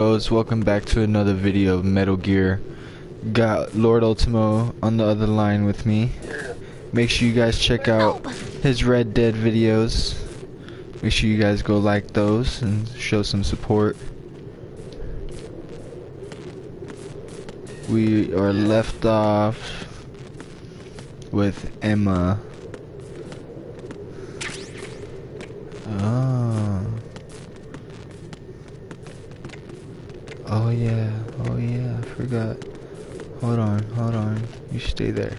Welcome back to another video of Metal Gear. Got Lord Ultimo on the other line with me. Make sure you guys check out his Red Dead videos. Make sure you guys go like those and show some support. We are left off with Emma. Oh yeah, I forgot. Hold on, you stay there.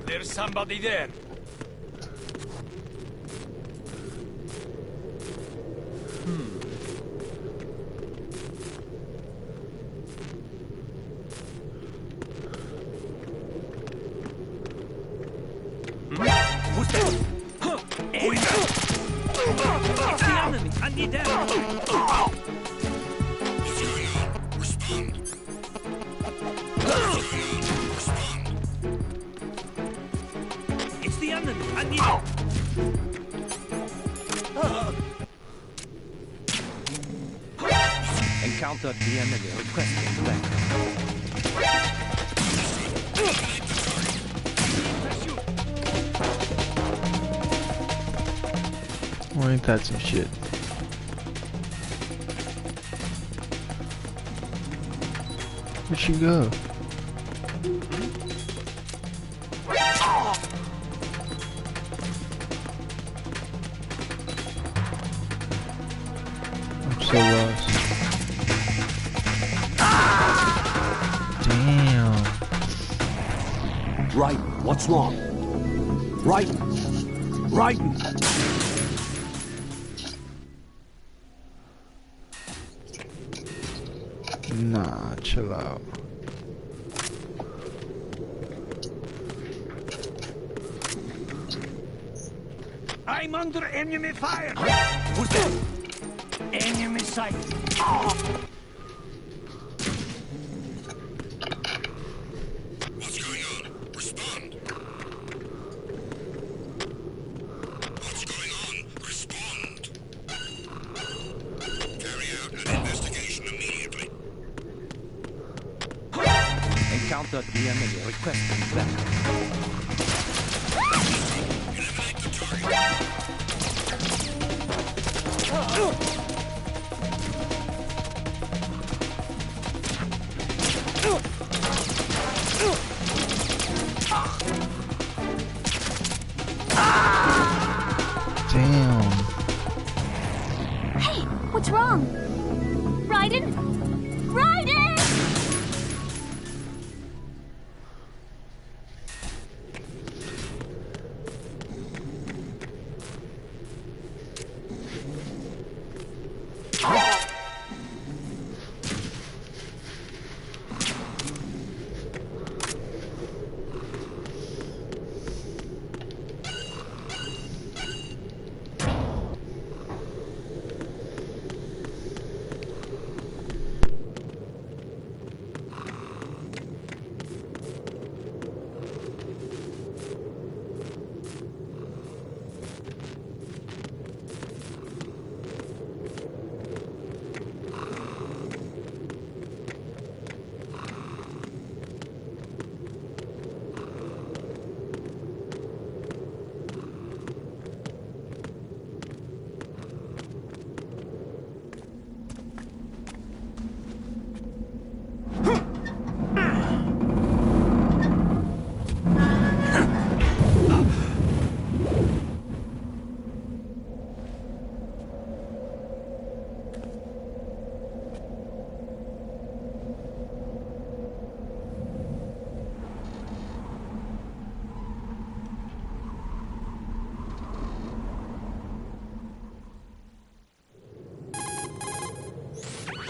There's somebody there. Who's that? Who is that? It's the enemy. I need that. What's going on? Respond. It's the enemy. I need it. Encountered the enemy. Requesting backup. Well, ain't that some shit? Where'd she go? I'm so lost. Damn. Right, what's wrong? Right. Nah, chill out. I'm under enemy fire. Who's that? Enemy sight. What's going on? Respond. What's going on? Respond. Carry out an investigation immediately. Encountered the enemy. Requesting backup. Eliminate the target. Damn. Hey, what's wrong? Raiden? Raiden!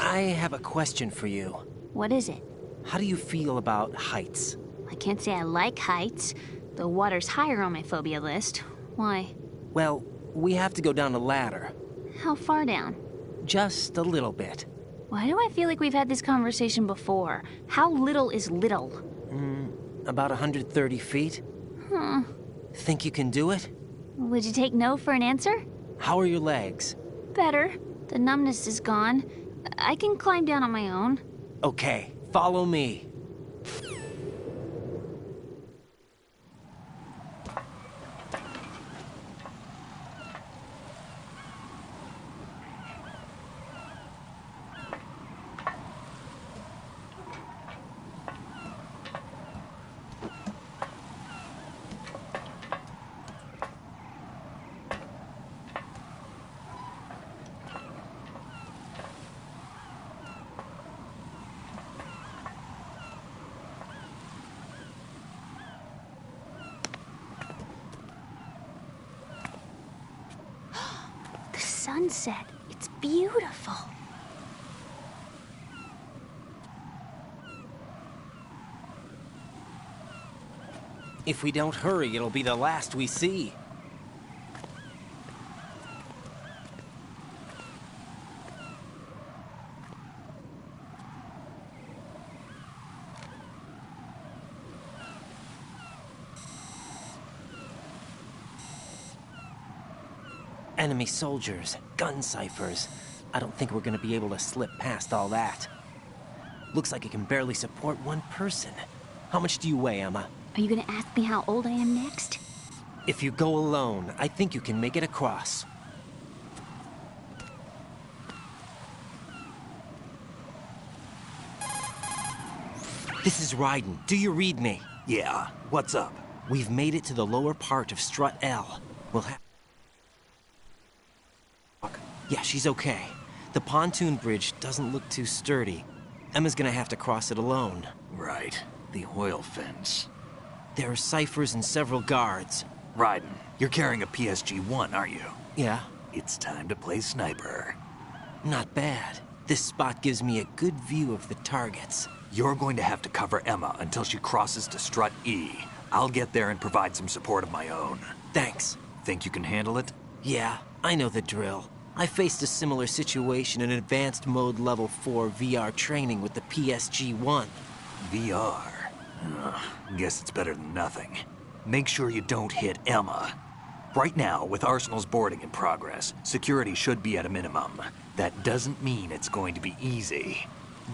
I have a question for you. What is it? How do you feel about heights? I can't say I like heights. The water's higher on my phobia list. Why? Well, we have to go down a ladder. How far down? Just a little bit. Why do I feel like we've had this conversation before? How little is little? About 130 feet? Think you can do it? Would you take no for an answer? How are your legs? Better. The numbness is gone. I can climb down on my own. Okay, follow me. Sunset. It's beautiful. If we don't hurry, it'll be the last we see. Enemy soldiers, gun ciphers. I don't think we're gonna be able to slip past all that. Looks like it can barely support one person. How much do you weigh, Emma? Are you gonna ask me how old I am next? If you go alone, I think you can make it across. This is Raiden. Do you read me? Yeah, what's up? We've made it to the lower part of Strut L. We'll have... Yeah, she's okay. The pontoon bridge doesn't look too sturdy. Emma's gonna have to cross it alone. Right, the oil fence. There are ciphers and several guards. Raiden, you're carrying a PSG-1, aren't you? Yeah, It's time to play sniper. not bad. This spot gives me a good view of the targets. You're going to have to cover Emma until she crosses to Strut E. I'll get there and provide some support of my own. Thanks. Think you can handle it? Yeah, I know the drill. I faced a similar situation in Advanced Mode Level 4 VR training with the PSG-1. VR. Guess it's better than nothing. Make sure you don't hit Emma. Right now, with Arsenal's boarding in progress, security should be at a minimum. That doesn't mean it's going to be easy.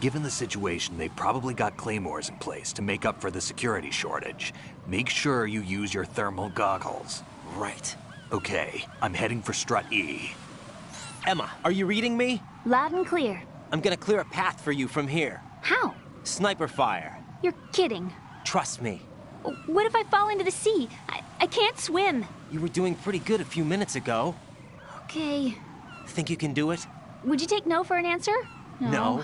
Given the situation, they've probably got claymores in place to make up for the security shortage. Make sure you use your thermal goggles. Right. Okay, I'm heading for Strut E. Emma, are you reading me? Loud and clear. I'm gonna clear a path for you from here. How? Sniper fire. You're kidding. Trust me. What if I fall into the sea? I can't swim. You were doing pretty good a few minutes ago. Okay. Think you can do it? Would you take no for an answer? No.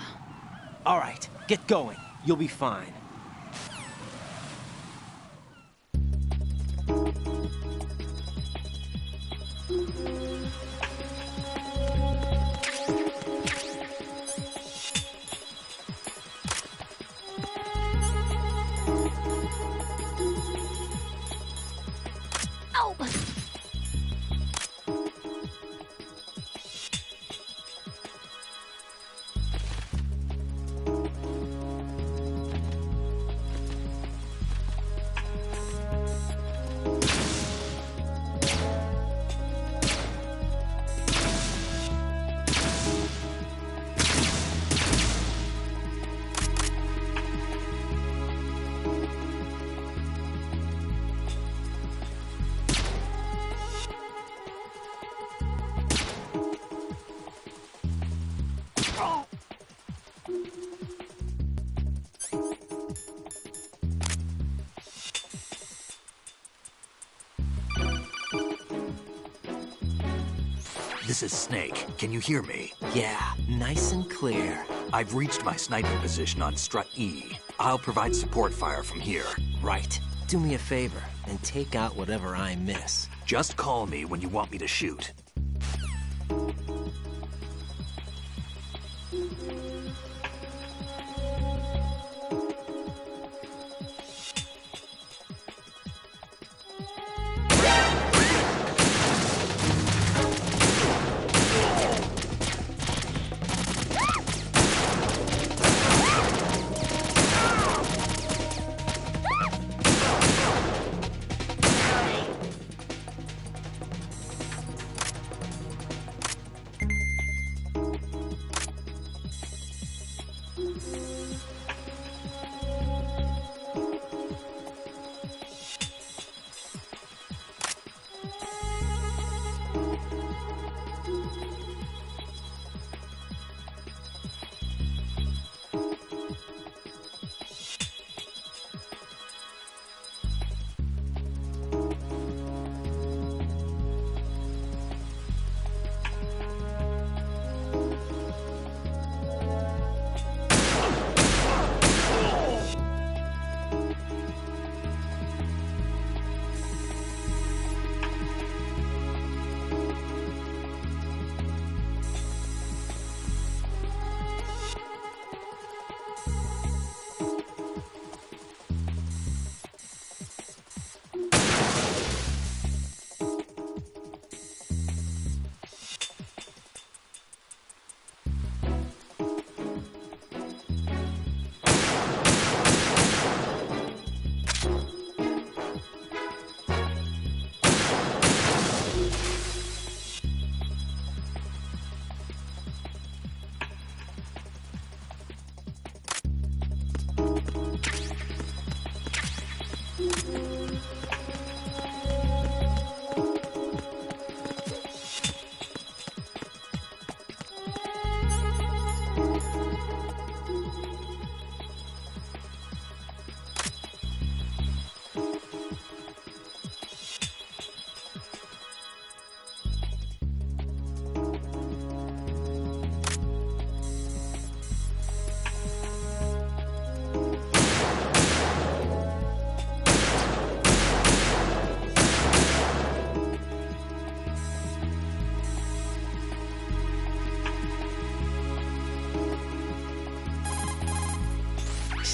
All right, get going. You'll be fine. Oh! This is Snake. Can you hear me? Yeah, nice and clear. I've reached my sniping position on Strut E. I'll provide support fire from here. Right. Do me a favor and take out whatever I miss. Just call me when you want me to shoot.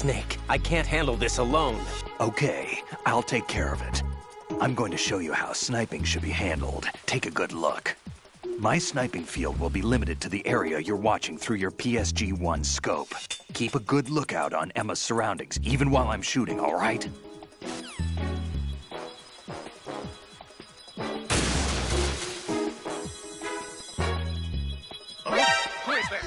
Snake, I can't handle this alone. Okay, I'll take care of it. I'm going to show you how sniping should be handled. Take a good look. My sniping field will be limited to the area you're watching through your PSG-1 scope. Keep a good lookout on Emma's surroundings, even while I'm shooting, all right? Who is there?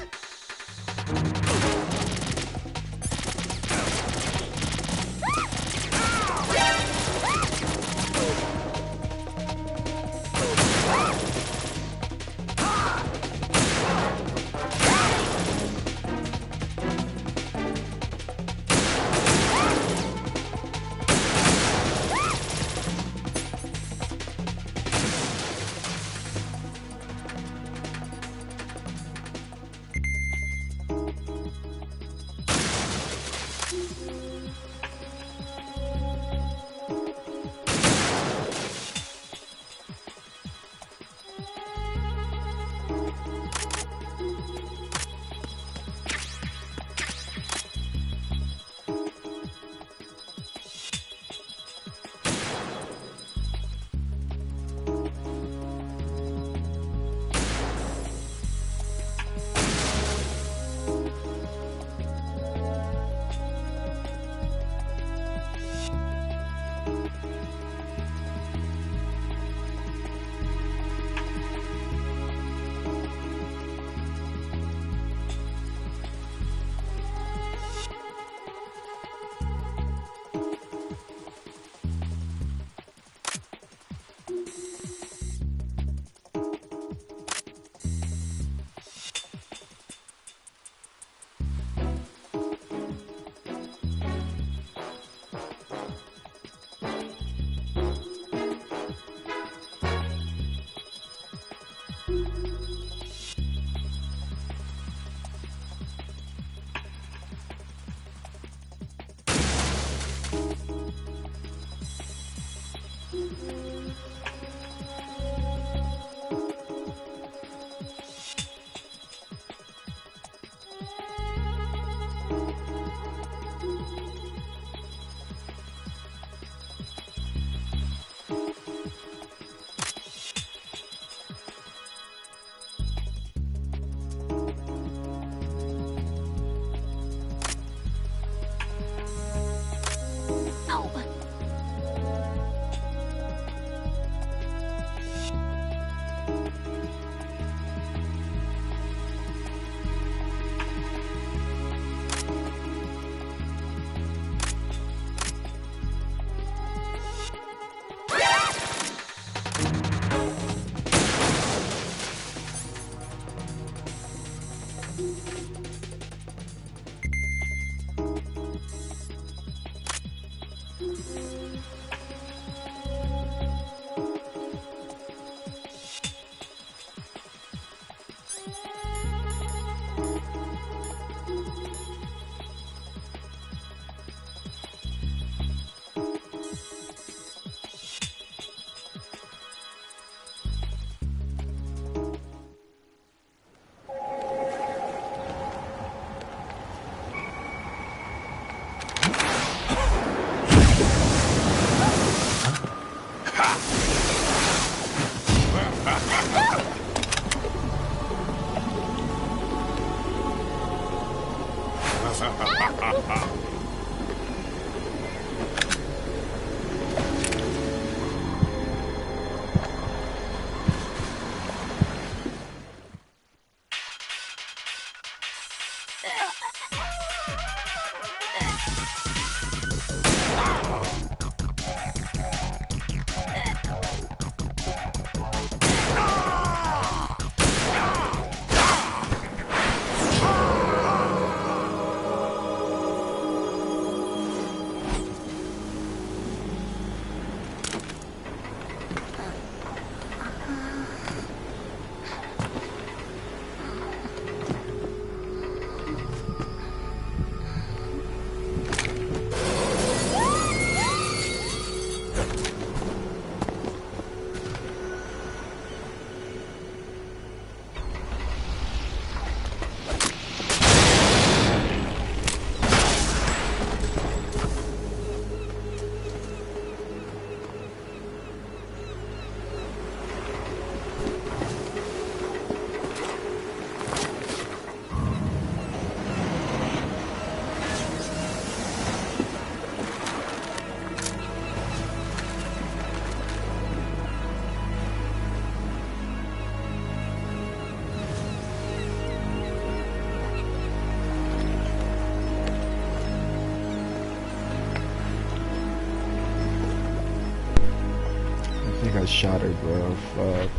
have shot her, bro. Fuck.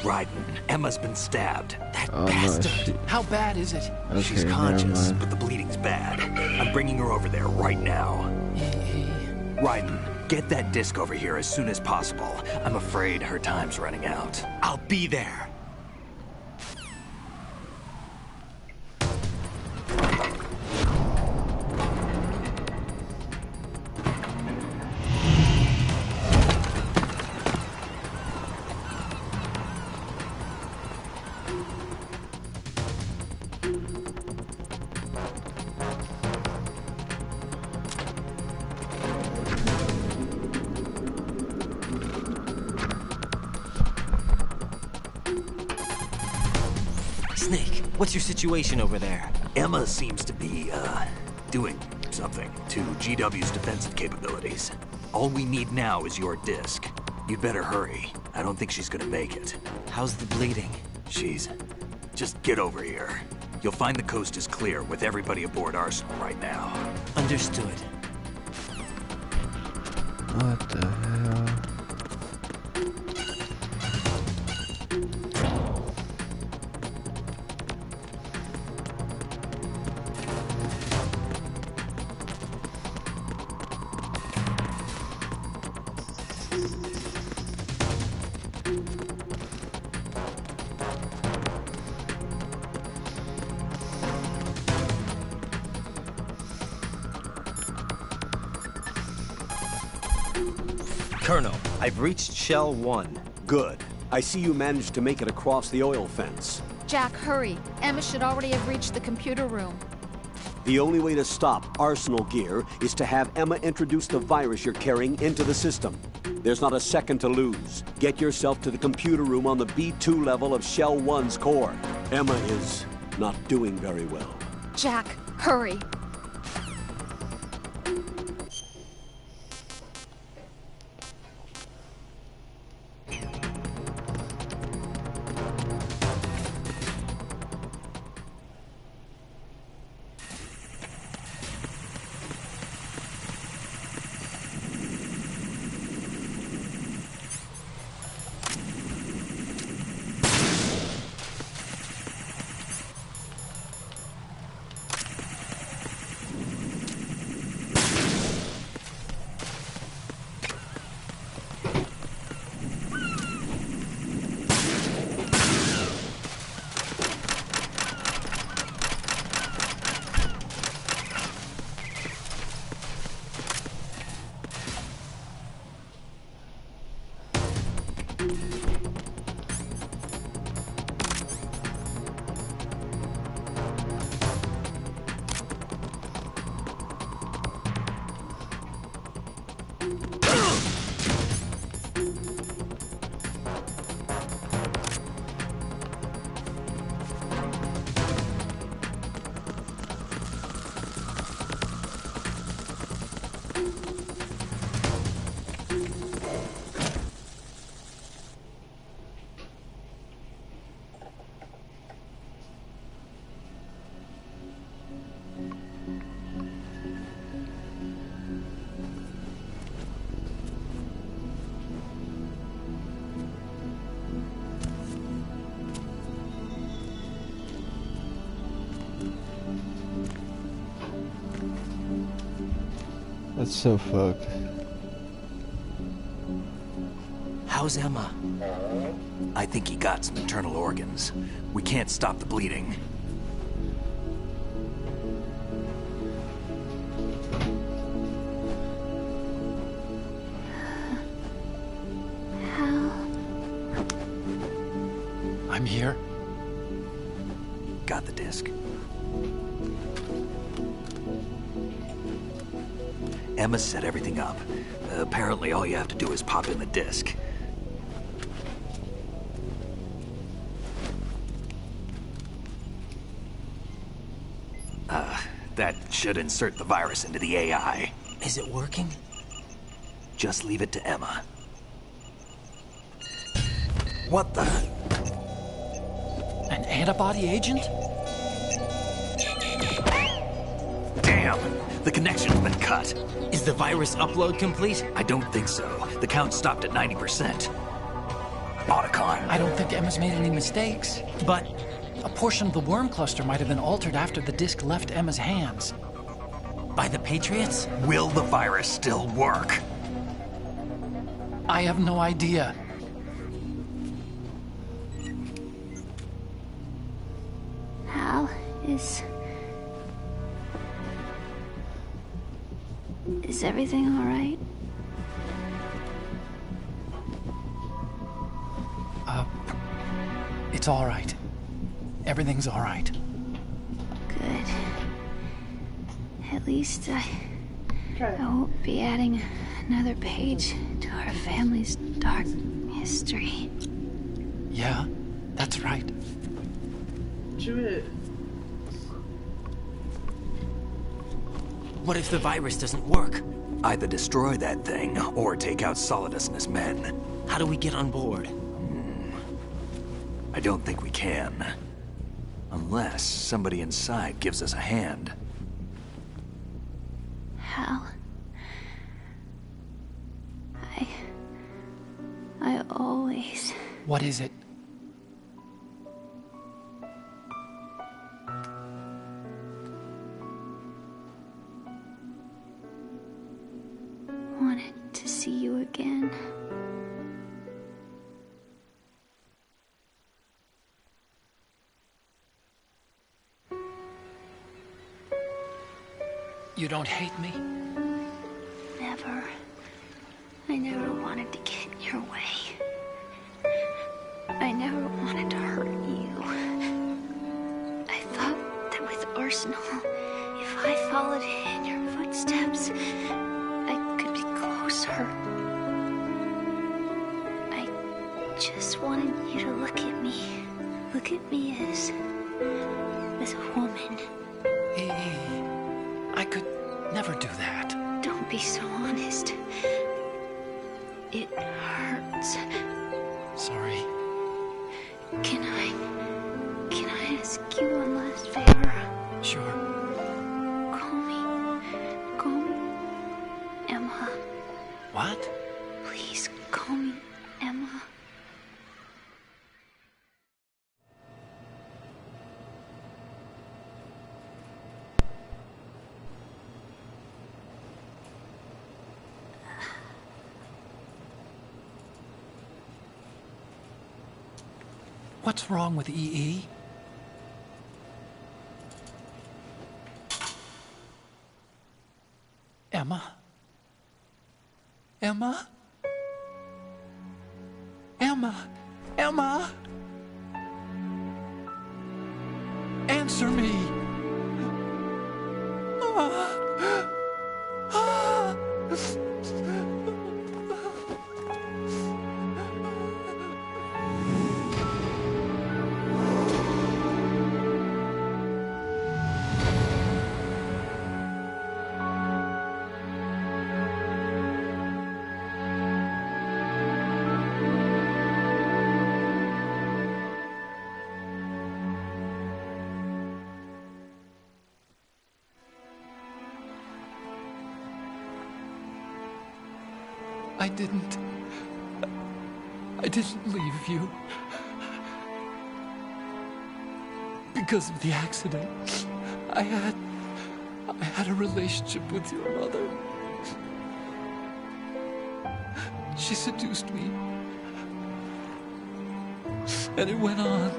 Raiden, Emma's been stabbed. That Oh no, bastard. How bad is it? Okay, She's never conscious, mind. but the bleeding's bad. I'm bringing her over there right now. Raiden, get that disc over here as soon as possible. I'm afraid her time's running out. I'll be there. Snake, what's your situation over there? Emma seems to be, doing something to GW's defensive capabilities. All we need now is your disc. You'd better hurry. I don't think she's gonna make it. How's the bleeding? Just get over here. You'll find the coast is clear with everybody aboard Arsenal right now. Understood. What the hell? Colonel, I've reached Shell 1. Good. I see you managed to make it across the oil fence. Jack, hurry. Emma should already have reached the computer room. The only way to stop Arsenal gear is to have Emma introduce the virus you're carrying into the system. There's not a second to lose. Get yourself to the computer room on the B2 level of Shell 1's core. Emma is not doing very well. Jack, hurry. That's so fucked. How's Emma? I think he got some internal organs. We can't stop the bleeding. I'm here. Got the disc. Emma set everything up. Apparently all you have to do is pop in the disc. That should insert the virus into the AI. Is it working? Just leave it to Emma. What the? An antibody agent? Damn! The connection's been cut. Is the virus upload complete? I don't think so. The count stopped at 90%. Otacon. I don't think Emma's made any mistakes. But a portion of the worm cluster might have been altered after the disk left Emma's hands. By the Patriots? Will the virus still work? I have no idea. Hal, is everything all right? It's all right. Everything's all right. Good. At least I won't be adding another page to our family's dark history. Yeah, that's right. What if the virus doesn't work? Either destroy that thing, or take out Solidus and his men. How do we get on board? I don't think we can. Unless somebody inside gives us a hand. Hal, I always... What is it? wanted to see you again. You don't hate me? Never. I never wanted to get in your way. I never wanted to hurt you. I thought that with Arsenal, if I followed in your footsteps, I could be closer. I just wanted you to look at me. Look at me as a woman. I could never do that. Don't be so honest. It hurts. Sorry. Can I ask you one last favor? Sure. Call me Emma. What? Please call me Emma. What's wrong with EE? Emma? Emma? Emma? Emma? Answer me! I didn't leave you. Because of the accident, I had a relationship with your mother. She seduced me. And it went on.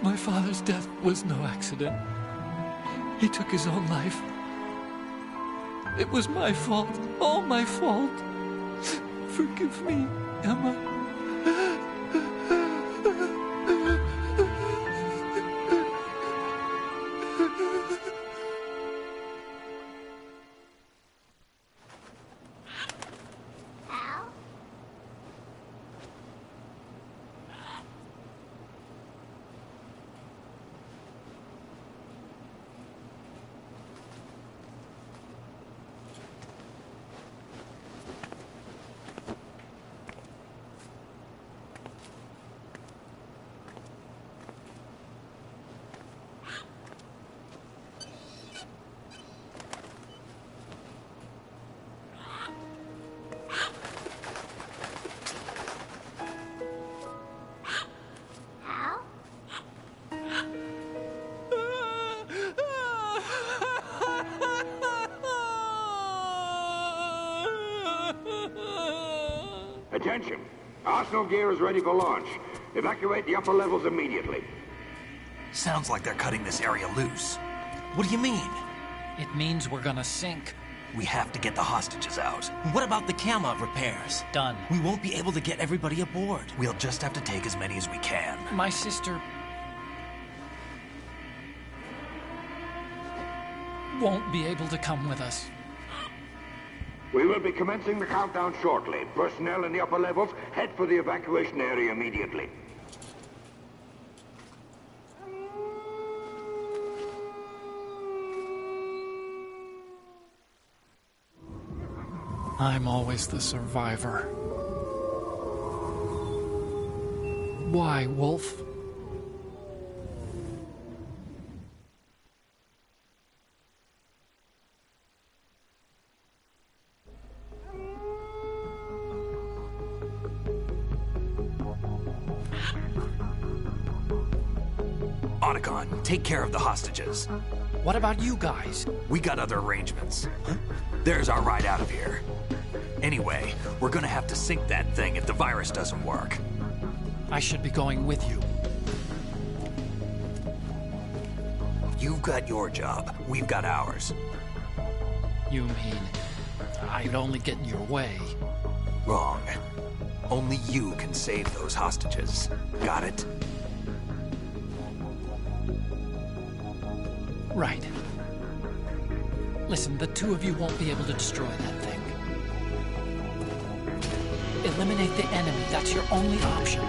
My father's death was no accident. He took his own life. It was my fault, all my fault. Forgive me, Emma. attention. Arsenal gear is ready for launch. Evacuate the upper levels immediately. Sounds like they're cutting this area loose. What do you mean? It means we're gonna sink. We have to get the hostages out. What about the camera repairs? Done. We won't be able to get everybody aboard. We'll just have to take as many as we can. My sister won't be able to come with us. We will be commencing the countdown shortly. Personnel in the upper levels, head for the evacuation area immediately. I'm always the survivor. Why, Wolf? Otacon, take care of the hostages. What about you guys? We got other arrangements. There's our ride out of here. Anyway, we're gonna have to sink that thing if the virus doesn't work. I should be going with you. You've got your job. We've got ours. You mean I'd only get in your way? Wrong. Only you can save those hostages. Got it? Right. Listen, the two of you won't be able to destroy that thing. Eliminate the enemy. That's your only option.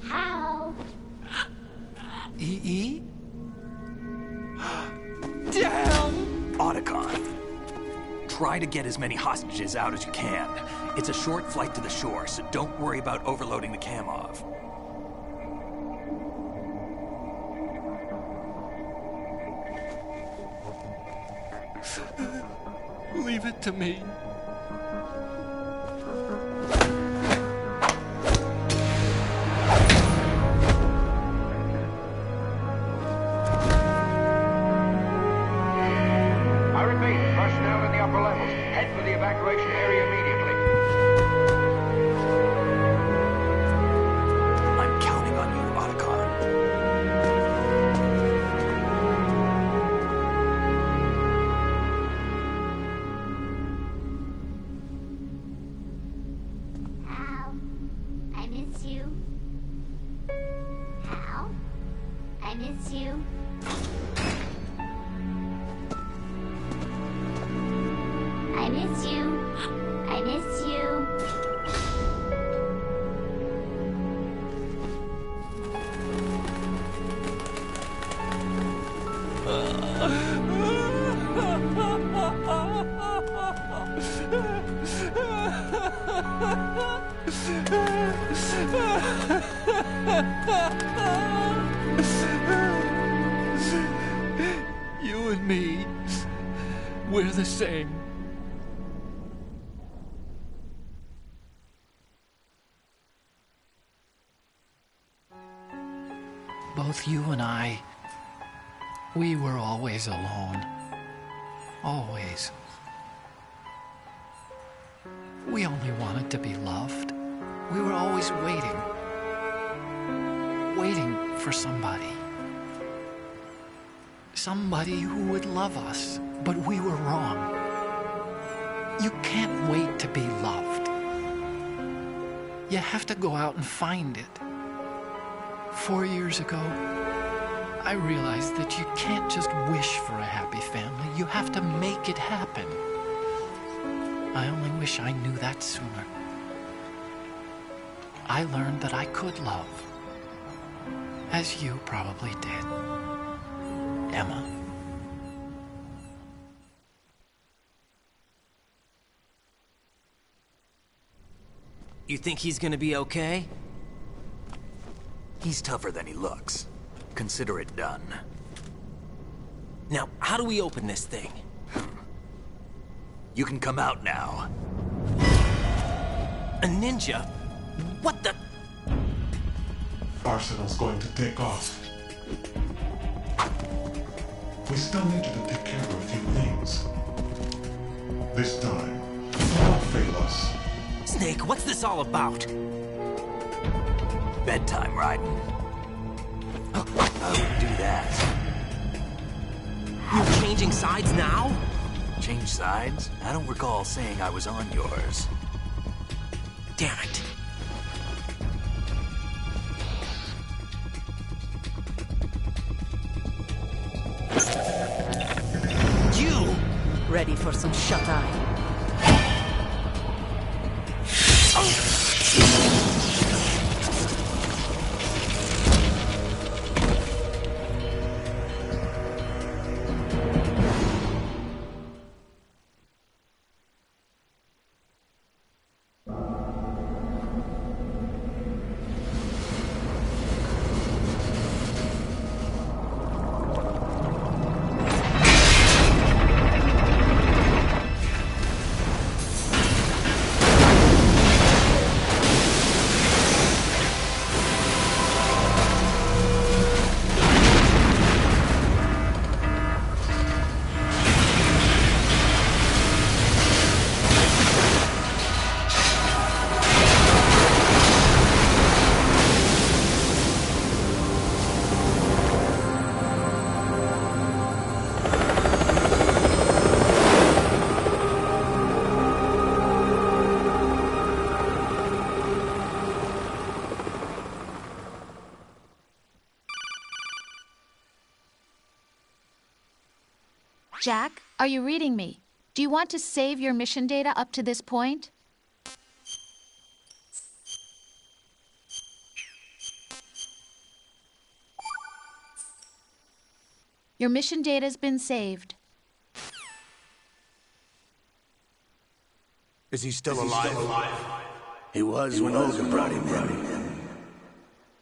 How? EE? Damn! Otacon, try to get as many hostages out as you can. It's a short flight to the shore, so don't worry about overloading the cam off. Leave it to me. I repeat, personnel in the upper levels, head for the evacuation area immediately. I'm counting on you, Otacon. Hal, I miss you. Hal, I miss you. I miss you. I miss you. You and me, we're the same. Both you and I, we were always alone. Always. We only wanted to be loved. We were always waiting. Waiting for somebody. Somebody who would love us, but we were wrong. You can't wait to be loved. You have to go out and find it. 4 years ago, I realized that you can't just wish for a happy family. You have to make it happen. I only wish I knew that sooner. I learned that I could love, as you probably did, Emma. You think he's gonna be okay? He's tougher than he looks. Consider it done. Now, how do we open this thing? You can come out now. A ninja? What the? Arsenal's going to take off. We still needed to take care of a few things. This time, don't fail us. Snake, what's this all about? Bedtime, Raiden. I wouldn't do that. You're changing sides now? Change sides? I don't recall saying I was on yours. Damn it. You! Ready for some shut-eye? Jack, are you reading me? Do you want to save your mission data up to this point? Your mission data's been saved. Is he still alive? He was when Olga brought him in.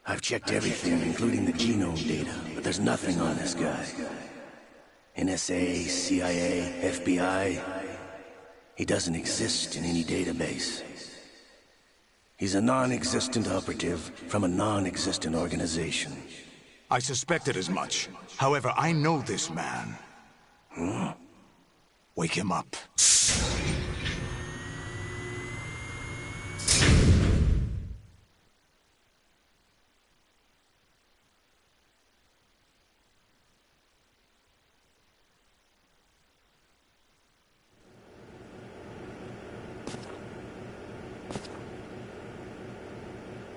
I've checked everything, including the genome data, but there's nothing on this guy. NSA, CIA, FBI. He doesn't exist in any database. He's a non-existent operative from a non-existent organization. I suspected as much. However, I know this man. Huh? Wake him up.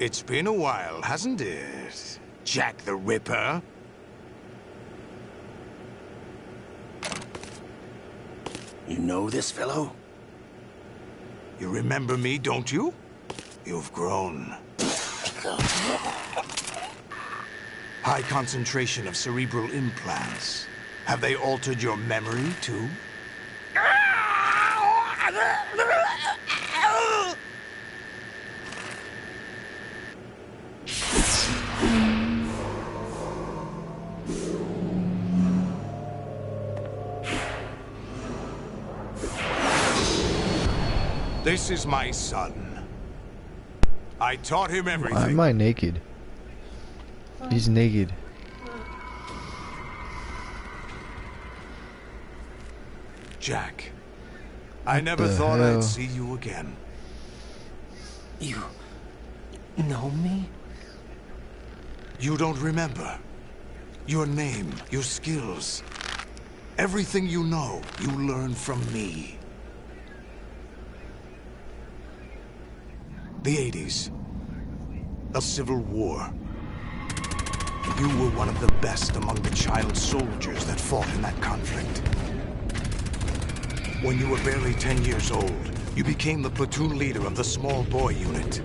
It's been a while, hasn't it? Jack the Ripper? You know this fellow? You remember me, don't you? You've grown. High concentration of cerebral implants. Have they altered your memory, too? This is my son. I taught him everything. Why am I naked? He's naked. Jack, I never thought I'd see you again. You know me? You don't remember. Your name, your skills. Everything you know, you learned from me. The 80s. A civil war. You were one of the best among the child soldiers that fought in that conflict. When you were barely 10 years old, you became the platoon leader of the small boy unit.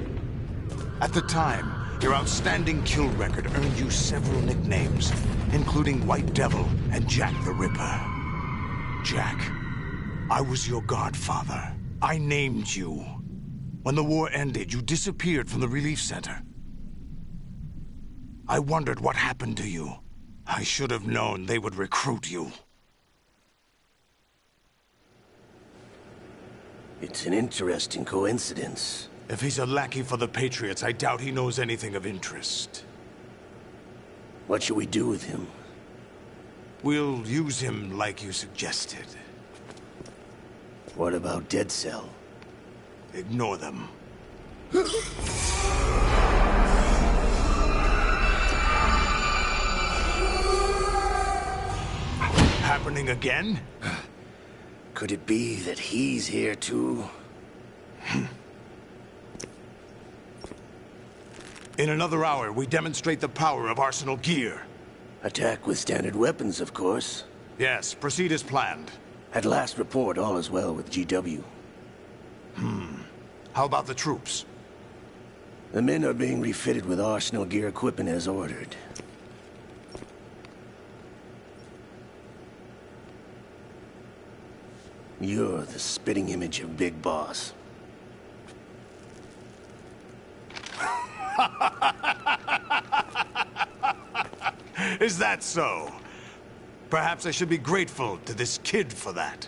At the time, your outstanding kill record earned you several nicknames, including White Devil and Jack the Ripper. Jack, I was your godfather. I named you. When the war ended, you disappeared from the relief center. I wondered what happened to you. I should have known they would recruit you. It's an interesting coincidence. If he's a lackey for the Patriots, I doubt he knows anything of interest. What should we do with him? We'll use him like you suggested. What about Dead Cell? Ignore them. Happening again? Could it be that he's here too? In another hour, we demonstrate the power of Arsenal gear. Attack with standard weapons, of course. Yes, proceed as planned. At last report, all is well with GW. How about the troops? The men are being refitted with Arsenal gear equipment as ordered. You're the spitting image of Big Boss. Is that so? Perhaps I should be grateful to this kid for that.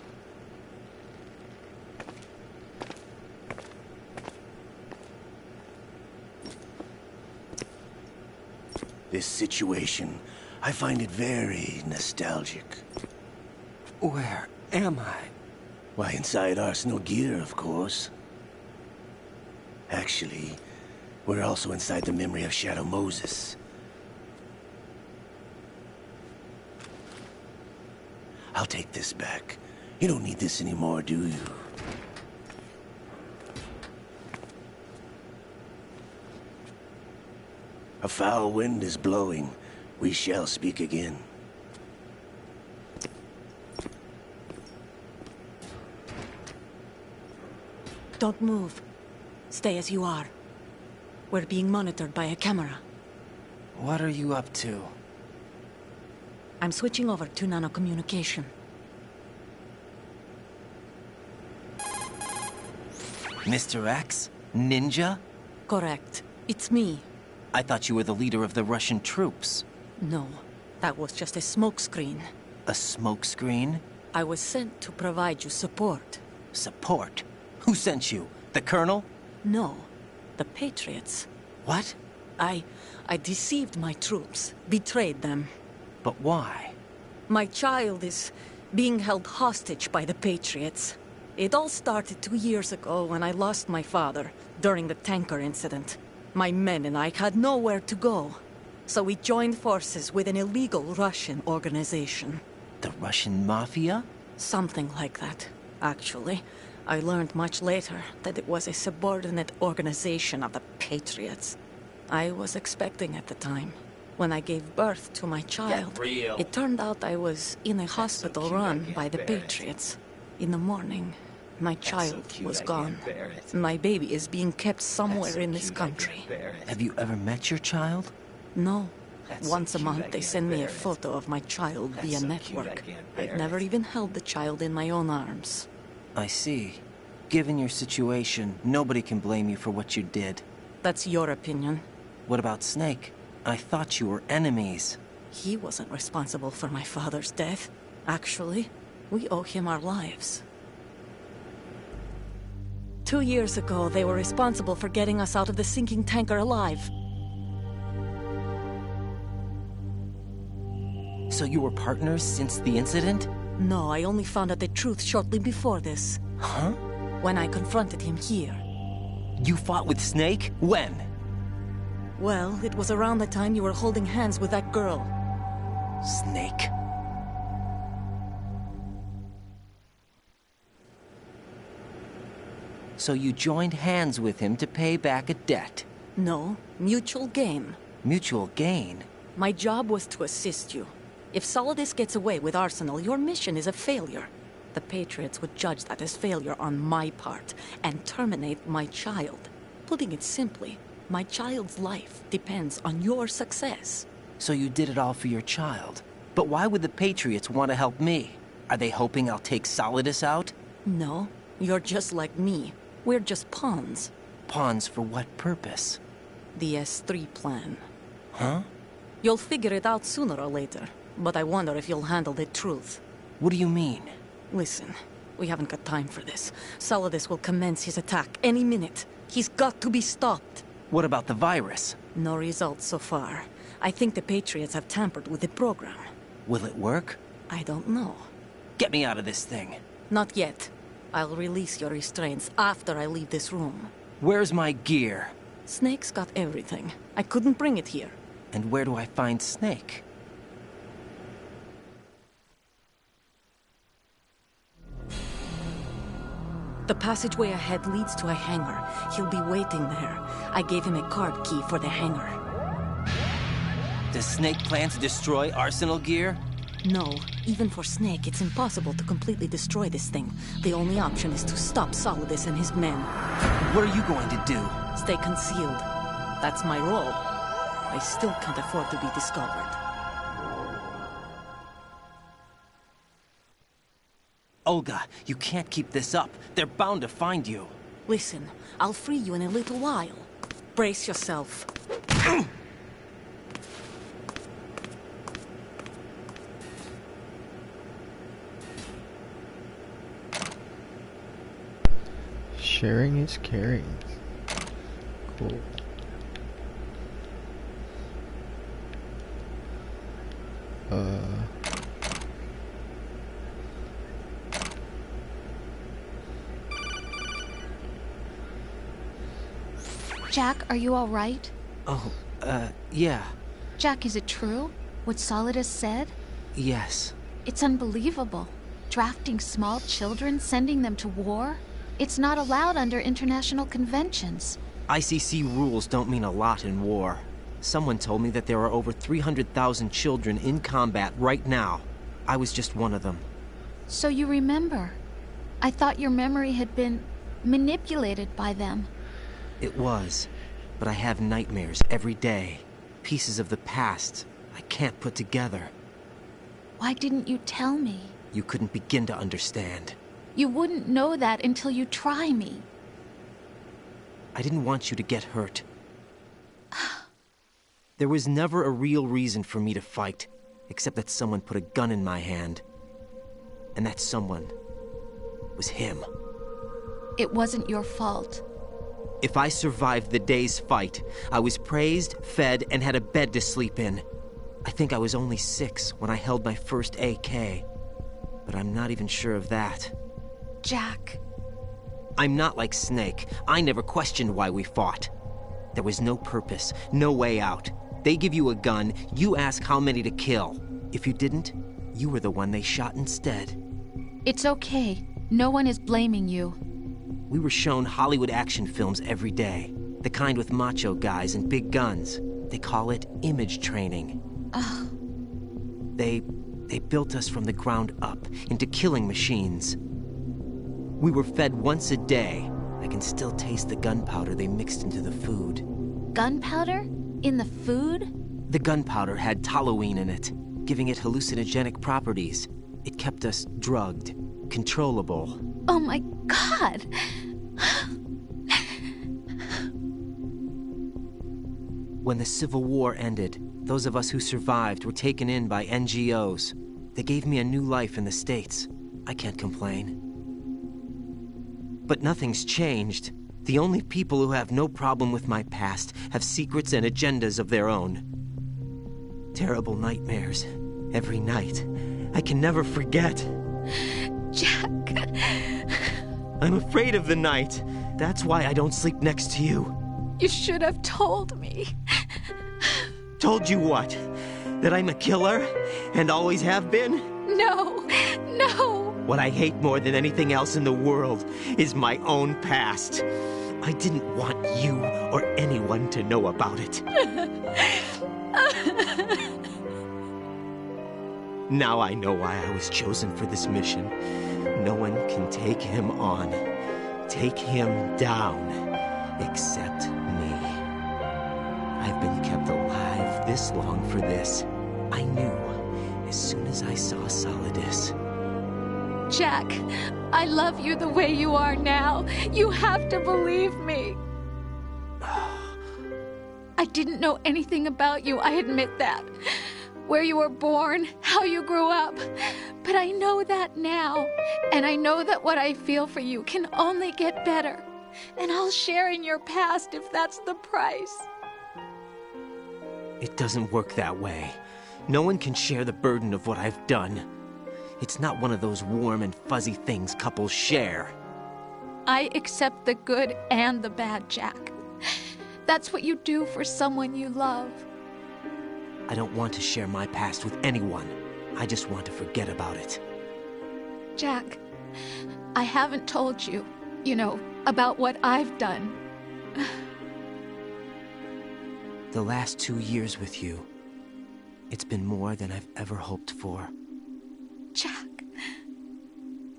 This situation, I find it very nostalgic. Where am I? Why, inside Arsenal gear, of course. Actually, we're also inside the memory of Shadow Moses. I'll take this back. You don't need this anymore, do you? A foul wind is blowing. We shall speak again. Don't move. Stay as you are. We're being monitored by a camera. What are you up to? I'm switching over to nanocommunication. Mr. X? Ninja? Correct. It's me. I thought you were the leader of the Russian troops. No, that was just a smokescreen. A smokescreen? I was sent to provide you support. Support? Who sent you? The Colonel? No, the Patriots. What? I deceived my troops, betrayed them. But why? My child is being held hostage by the Patriots. It all started 2 years ago when I lost my father during the tanker incident. My men and I had nowhere to go. So we joined forces with an illegal Russian organization. The Russian Mafia? Something like that, actually. I learned much later that it was a subordinate organization of the Patriots. I was expecting at the time. When I gave birth to my child, it turned out I was in a hospital run by the Patriots. In the morning, my child was gone. My baby is being kept somewhere in this country. Have you ever met your child? No. Once a month they send me a photo of my child via network. I've never even held the child in my own arms. I see. Given your situation, nobody can blame you for what you did. That's your opinion. What about Snake? I thought you were enemies. He wasn't responsible for my father's death. Actually, we owe him our lives. 2 years ago, they were responsible for getting us out of the sinking tanker alive. So you were partners since the incident? No, I only found out the truth shortly before this. Huh? When I confronted him here. You fought with Snake? When? Well, it was around the time you were holding hands with that girl. Snake. So you joined hands with him to pay back a debt? No, mutual gain. Mutual gain? My job was to assist you. If Solidus gets away with Arsenal, your mission is a failure. The Patriots would judge that as failure on my part, and terminate my child. Putting it simply, my child's life depends on your success. So you did it all for your child. But why would the Patriots want to help me? Are they hoping I'll take Solidus out? No, you're just like me. We're just pawns. Pawns for what purpose? The S3 plan. Huh? You'll figure it out sooner or later, but I wonder if you'll handle the truth. What do you mean? Listen, We haven't got time for this. Solidus will commence his attack any minute. He's got to be stopped. What about the virus? No results so far. I think the Patriots have tampered with the program. Will it work? I don't know. Get me out of this thing. Not yet. I'll release your restraints after I leave this room. Where's my gear? Snake's got everything. I couldn't bring it here. And where do I find Snake? The passageway ahead leads to a hangar. He'll be waiting there. I gave him a card key for the hangar. Does Snake plan to destroy Arsenal gear? No. Even for Snake, it's impossible to completely destroy this thing. The only option is to stop Solidus and his men. What are you going to do? Stay concealed. That's my role. I still can't afford to be discovered. Olga, you can't keep this up. They're bound to find you. Listen, I'll free you in a little while. Brace yourself. Sharing is caring. Cool. Jack, are you all right? Oh, yeah. Jack, is it true? What Solidus said? Yes. It's unbelievable. Drafting small children, sending them to war? It's not allowed under international conventions. ICC rules don't mean a lot in war. Someone told me that there are over 300,000 children in combat right now. I was just one of them. So you remember. I thought your memory had been manipulated by them. It was, but I have nightmares every day. Pieces of the past I can't put together. Why didn't you tell me? You couldn't begin to understand. You wouldn't know that until you try me. I didn't want you to get hurt. There was never a real reason for me to fight, except that someone put a gun in my hand. And that someone was him. It wasn't your fault. If I survived the day's fight, I was praised, fed, and had a bed to sleep in. I think I was only 6 when I held my first AK. But I'm not even sure of that. Jack. I'm not like Snake. I never questioned why we fought. There was no purpose, no way out. They give you a gun, you ask how many to kill. If you didn't, you were the one they shot instead. It's okay. No one is blaming you. We were shown Hollywood action films every day. The kind with macho guys and big guns. They call it image training. Ugh. They built us from the ground up into killing machines. We were fed once a day. I can still taste the gunpowder they mixed into the food. Gunpowder? In the food? The gunpowder had toluene in it, giving it hallucinogenic properties. It kept us drugged, controllable. Oh my God! When the Civil War ended, those of us who survived were taken in by NGOs. They gave me a new life in the States. I can't complain. But nothing's changed. The only people who have no problem with my past have secrets and agendas of their own. Terrible nightmares. Every night. I can never forget. Jack. I'm afraid of the night. That's why I don't sleep next to you. You should have told me. Told you what? That I'm a killer? And always have been? No. No. What I hate more than anything else in the world is my own past. I didn't want you or anyone to know about it. Now I know why I was chosen for this mission. No one can take him on, take him down, except me. I've been kept alive this long for this. I knew as soon as I saw Solidus. Jack, I love you the way you are now. You have to believe me. I didn't know anything about you, I admit that. where you were born, how you grew up. But I know that now, and I know that what I feel for you can only get better. And I'll share in your past if that's the price. It doesn't work that way. No one can share the burden of what I've done. It's not one of those warm and fuzzy things couples share. I accept the good and the bad, Jack. That's what you do for someone you love. I don't want to share my past with anyone. I just want to forget about it. Jack, I haven't told you, about what I've done. The last 2 years with you, it's been more than I've ever hoped for. Jack.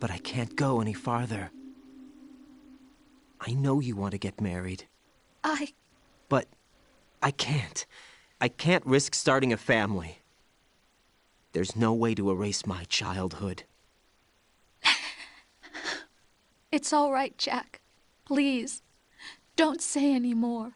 But I can't go any farther. I know you want to get married. But I can't. I can't risk starting a family. There's no way to erase my childhood. It's all right, Jack. Please, don't say any more.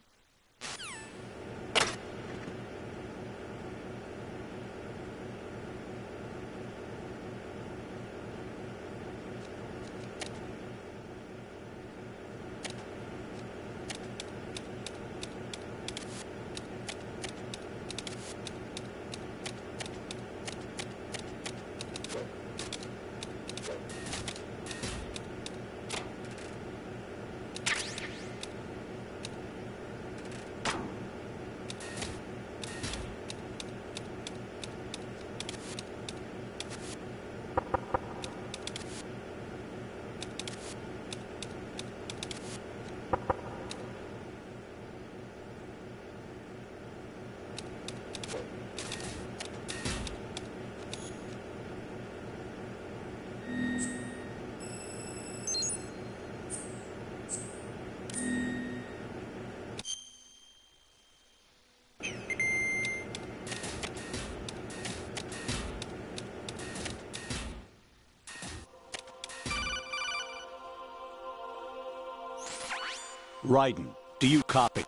Raiden, do you copy?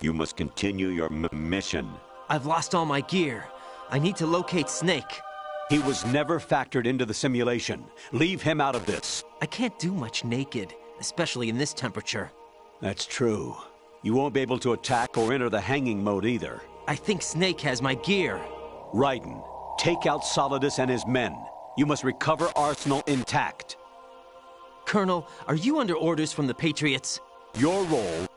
You must continue your mission. I've lost all my gear. I need to locate Snake. He was never factored into the simulation. Leave him out of this. I can't do much naked, especially in this temperature. That's true. You won't be able to attack or enter the hanging mode either. I think Snake has my gear. Raiden, take out Solidus and his men. You must recover Arsenal intact. Colonel, are you under orders from the Patriots? Your role,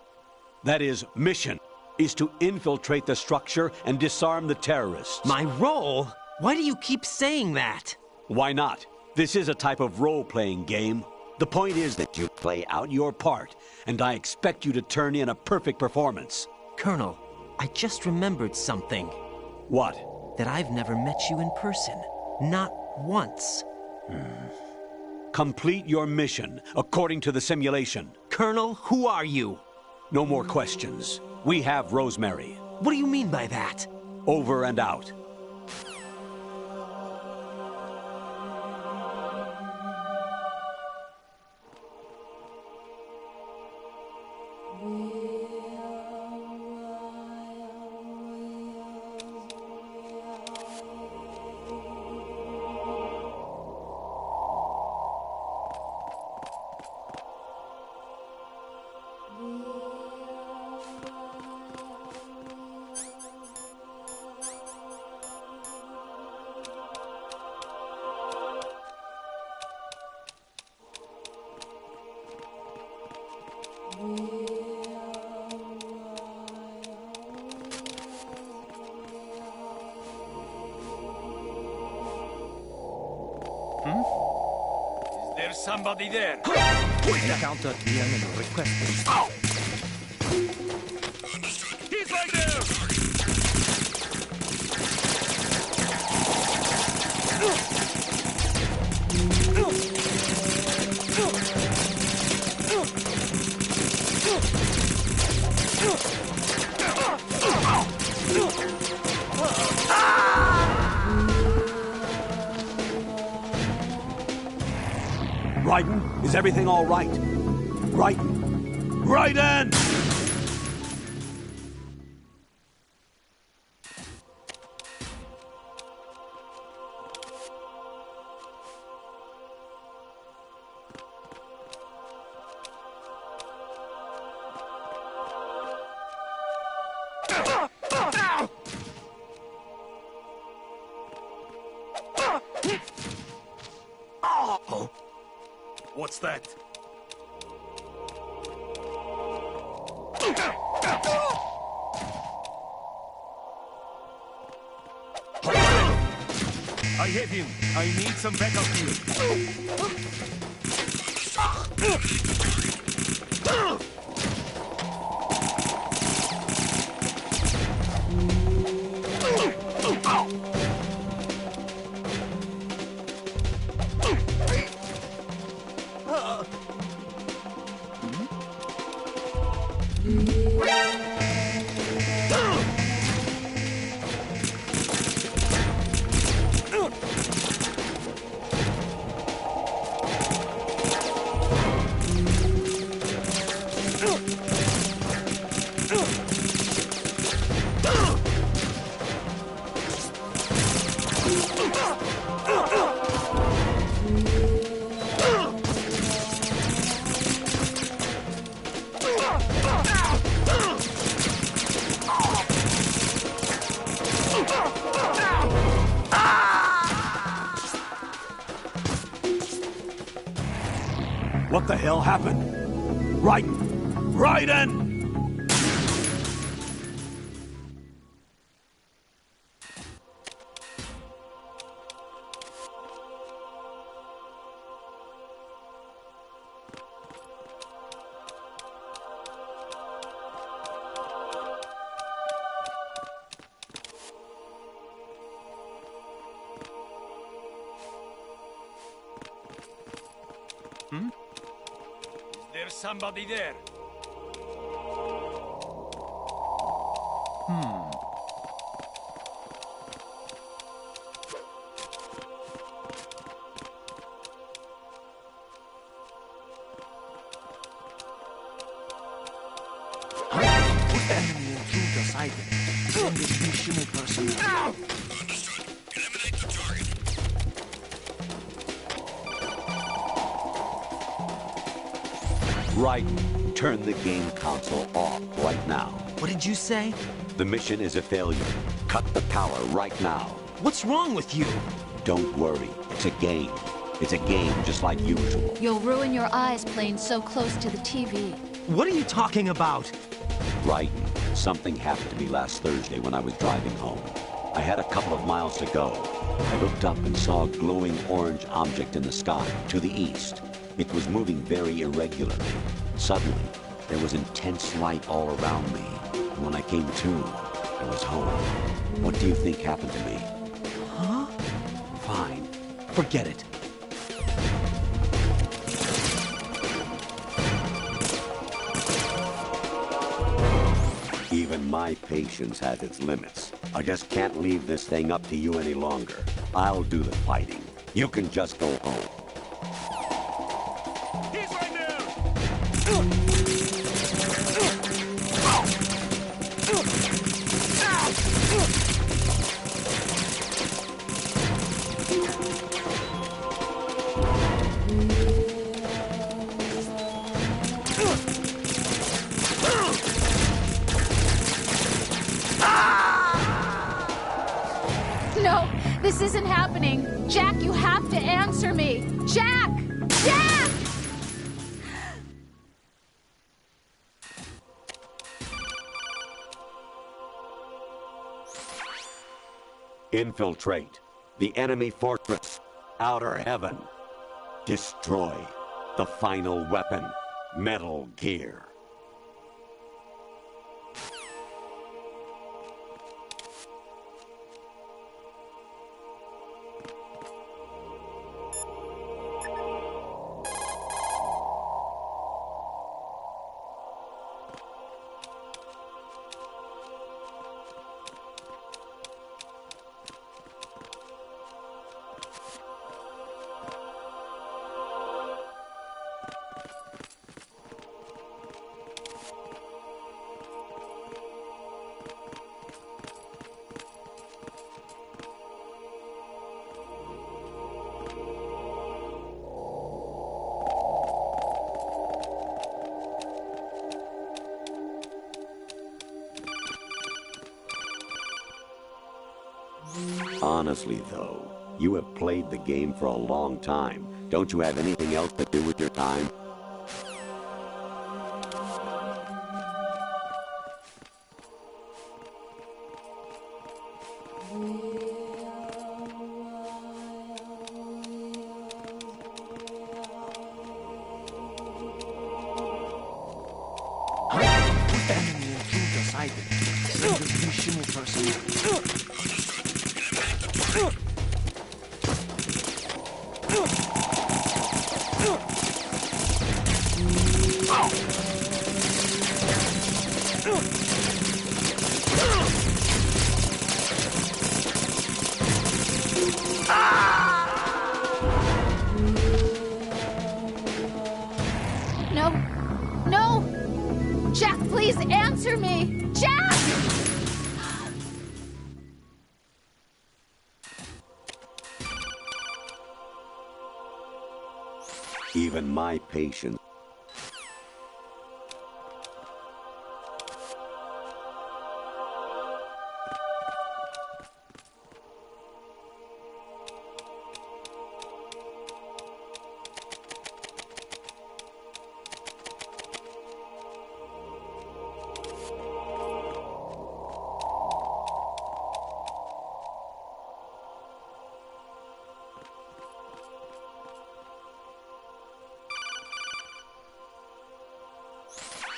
that is, mission, is to infiltrate the structure and disarm the terrorists. My role? Why do you keep saying that? Why not? This is a type of role-playing game. The point is that you play out your part, and I expect you to turn in a perfect performance. Colonel, I just remembered something. What? That I've never met you in person. Not once. Complete your mission, according to the simulation. Colonel, who are you? No more questions. We have Rosemary. What do you mean by that? Over and out. Is there somebody there? Encounter the enemy requested. Ow! He's right there! Raiden, is everything all right? Raiden! Raiden! What's that? I hit him. I need some backup here. What the hell happened? Raiden! There's somebody there. Put enemy intruders hiding. Send additional personnel. Understood. Eliminate the target. Raiden, turn the game console off right now. What did you say? The mission is a failure. Cut the power right now. What's wrong with you? Don't worry. It's a game. It's a game just like usual. You'll ruin your eyes playing so close to the TV. What are you talking about? Raiden, something happened to me last Thursday when I was driving home. I had a couple of miles to go. I looked up and saw a glowing orange object in the sky to the east. It was moving very irregularly. Suddenly, there was intense light all around me. And when I came to, I was home. What do you think happened to me? Huh? Fine. Forget it. Even my patience has its limits. I just can't leave this thing up to you any longer. I'll do the fighting. You can just go home. He's right there! No, this isn't happening. Jack, you have to answer me. Jack! Jack! Infiltrate the enemy fortress, Outer Heaven. Destroy the final weapon, Metal Gear. Honestly, though, you have played the game for a long time, Don't you have anything else to do with your time? No! No! Jack, please answer me! Jack! Even my patience.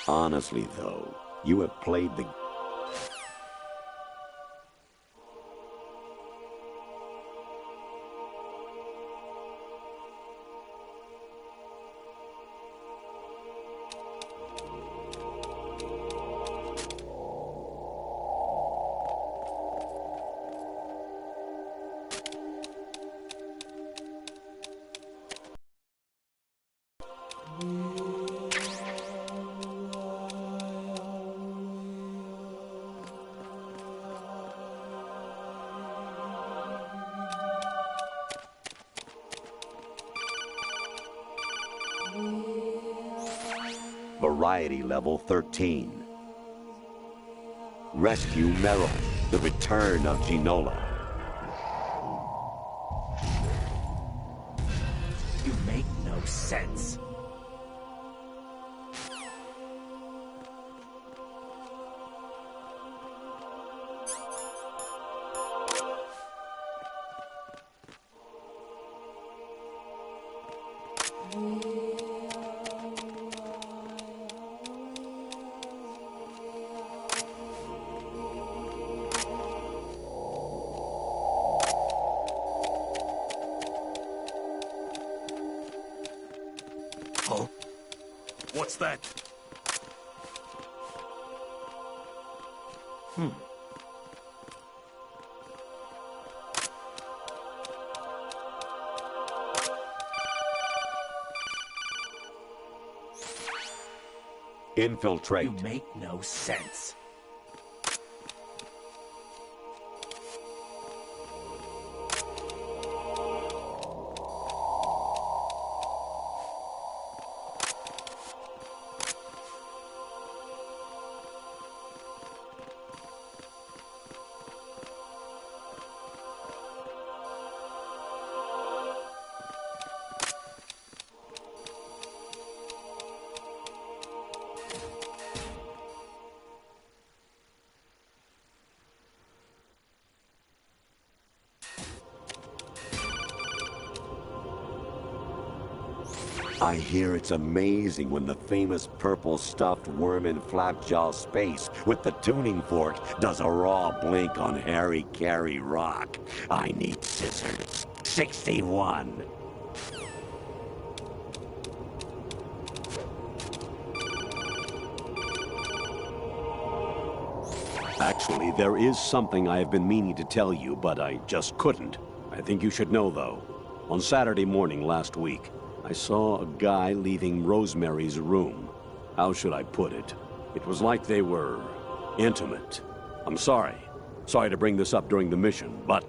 Honestly, though, you have played the... Variety level 13. Rescue Meryl, the return of Ginola. You make no sense. Oh? What's that? Infiltrate. You make no sense. I hear it's amazing when the famous purple stuffed worm in Flapjaw space with the tuning fork does a raw blink on Harry Carey Rock. I need scissors. 61. Actually, there is something I have been meaning to tell you, but I just couldn't. I think you should know, though. On Saturday morning last week, I saw a guy leaving Rosemary's room. How should I put it? It was like they were intimate. I'm sorry. Sorry to bring this up during the mission, but...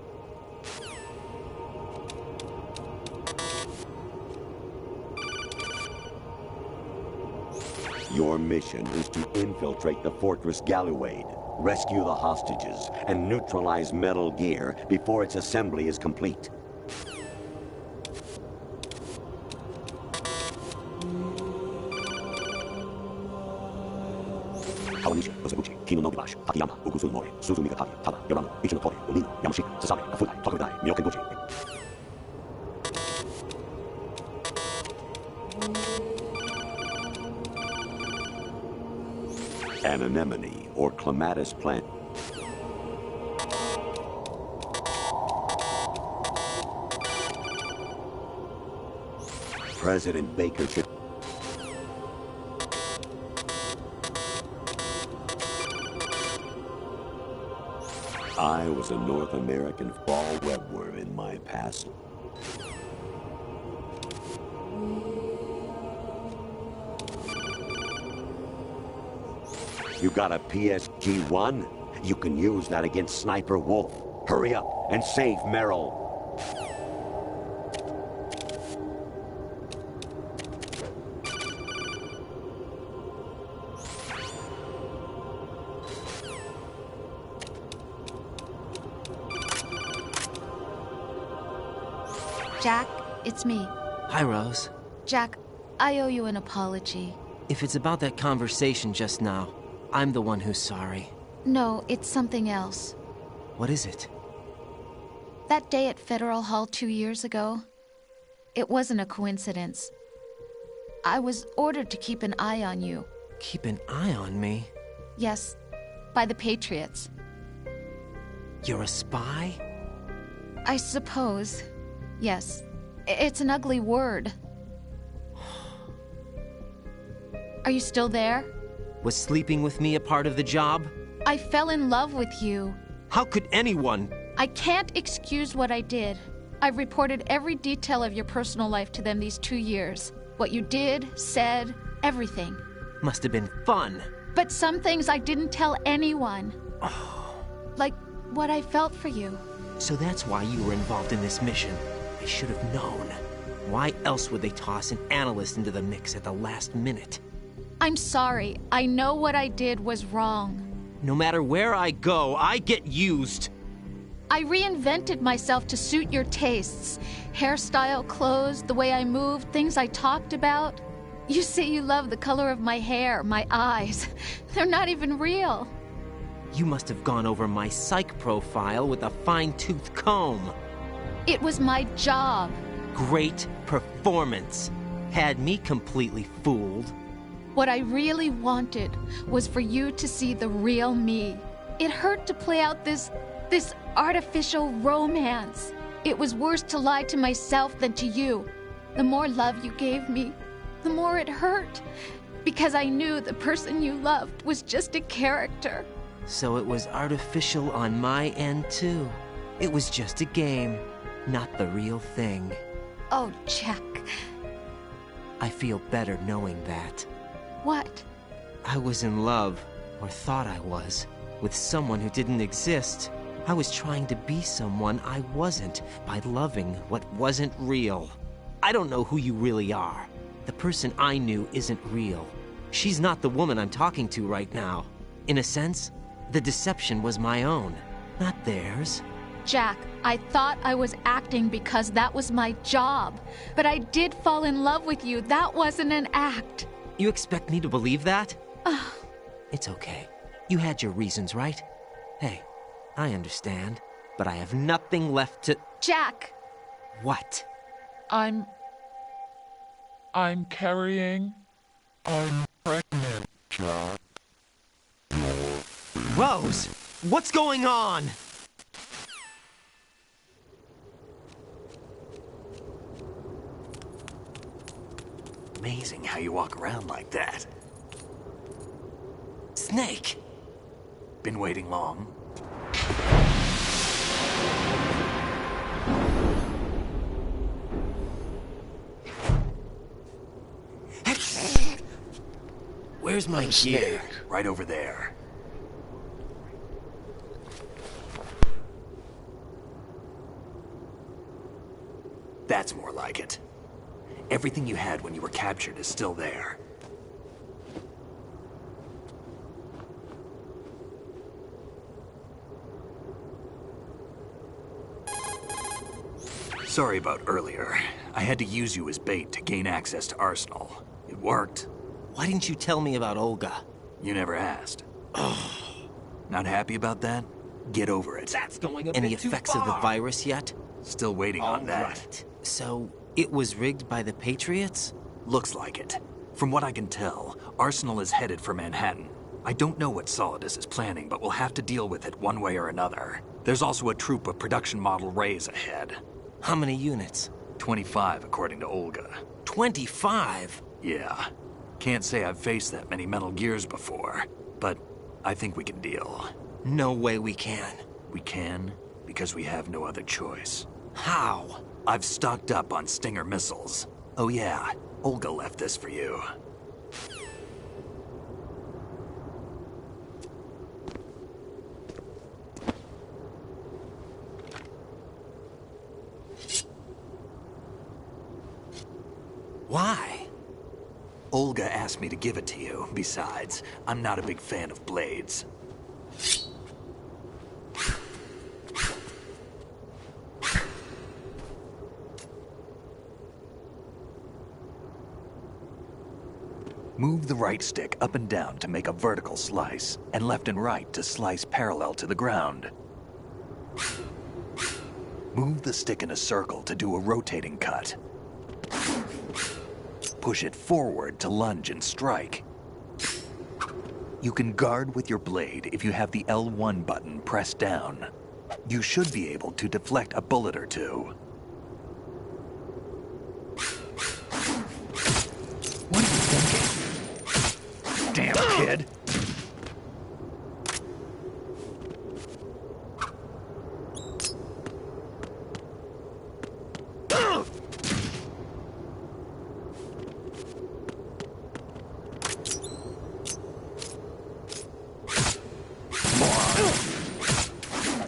Your mission is to infiltrate the Fortress Galluade, rescue the hostages, and neutralize Metal Gear before its assembly is complete. Kawanisha, Kosaguchi, Kino Nogibash, Takayama, Ukusun Mori, Suzu Migatari, Tada, Yorano, Ichinotori, Olino, Yamashika, Sasami, Afutai, Tokugai, Myokenguchi. An anemone or clematis plant. President Baker should... I was a North American fall webworm in my past. You got a PSG-1? You can use that against Sniper Wolf. Hurry up and save Merrill. Jack, it's me. Hi, Rose. Jack, I owe you an apology. If it's about that conversation just now, I'm the one who's sorry. No, it's something else. What is it? That day at Federal Hall 2 years ago, it wasn't a coincidence. I was ordered to keep an eye on you. Keep an eye on me? Yes, by the Patriots. You're a spy? I suppose. Yes. It's an ugly word. Are you still there? Was sleeping with me a part of the job? I fell in love with you. How could anyone? I can't excuse what I did. I've reported every detail of your personal life to them these 2 years. What you did, said, everything. Must have been fun. But some things I didn't tell anyone. Like what I felt for you. So that's why you were involved in this mission. I should have known. Why else would they toss an analyst into the mix at the last minute? I'm sorry. I know what I did was wrong. No matter where I go, I get used. I reinvented myself to suit your tastes. Hairstyle, clothes, the way I moved, things I talked about. You say you love the color of my hair, my eyes. They're not even real. You must have gone over my psych profile with a fine-tooth comb. It was my job. Great performance. Had me completely fooled. What I really wanted was for you to see the real me. It hurt to play out this artificial romance. It was worse to lie to myself than to you. The more love you gave me, the more it hurt. Because I knew the person you loved was just a character. So it was artificial on my end, too. It was just a game, not the real thing. Oh, Jack. I feel better knowing that. What? I was in love, or thought I was, with someone who didn't exist. I was trying to be someone I wasn't by loving what wasn't real. I don't know who you really are. The person I knew isn't real. She's not the woman I'm talking to right now. In a sense, the deception was my own, not theirs. Jack, I thought I was acting because that was my job. But I did fall in love with you. That wasn't an act. You expect me to believe that? It's okay. You had your reasons, right? Hey, I understand. But I have nothing left to... Jack! What? I'm carrying... I'm pregnant, Jack. Rose! What's going on? Amazing how you walk around like that. Snake! Been waiting long? Where's my gear? Right over there. That's more like it. Everything you had when you were captured is still there. Sorry about earlier. I had to use you as bait to gain access to Arsenal. It worked. Why didn't you tell me about Olga? You never asked. Not happy about that? Get over it. That's going a Any bit effects of the virus yet? Still waiting on that. Right. So, it was rigged by the Patriots? Looks like it. From what I can tell, Arsenal is headed for Manhattan. I don't know what Solidus is planning, but we'll have to deal with it one way or another. There's also a troop of production model Rays ahead. How many units? 25, according to Olga. 25? Yeah. Can't say I've faced that many Metal Gears before, but I think we can deal. No way we can. We can, because we have no other choice. How? I've stocked up on Stinger missiles. Oh yeah, Olga left this for you. Why? Olga asked me to give it to you. Besides, I'm not a big fan of blades. Move the right stick up and down to make a vertical slice, and left and right to slice parallel to the ground. Move the stick in a circle to do a rotating cut. Push it forward to lunge and strike. You can guard with your blade if you have the L1 button pressed down. You should be able to deflect a bullet or two. What are you thinking? Damn kid!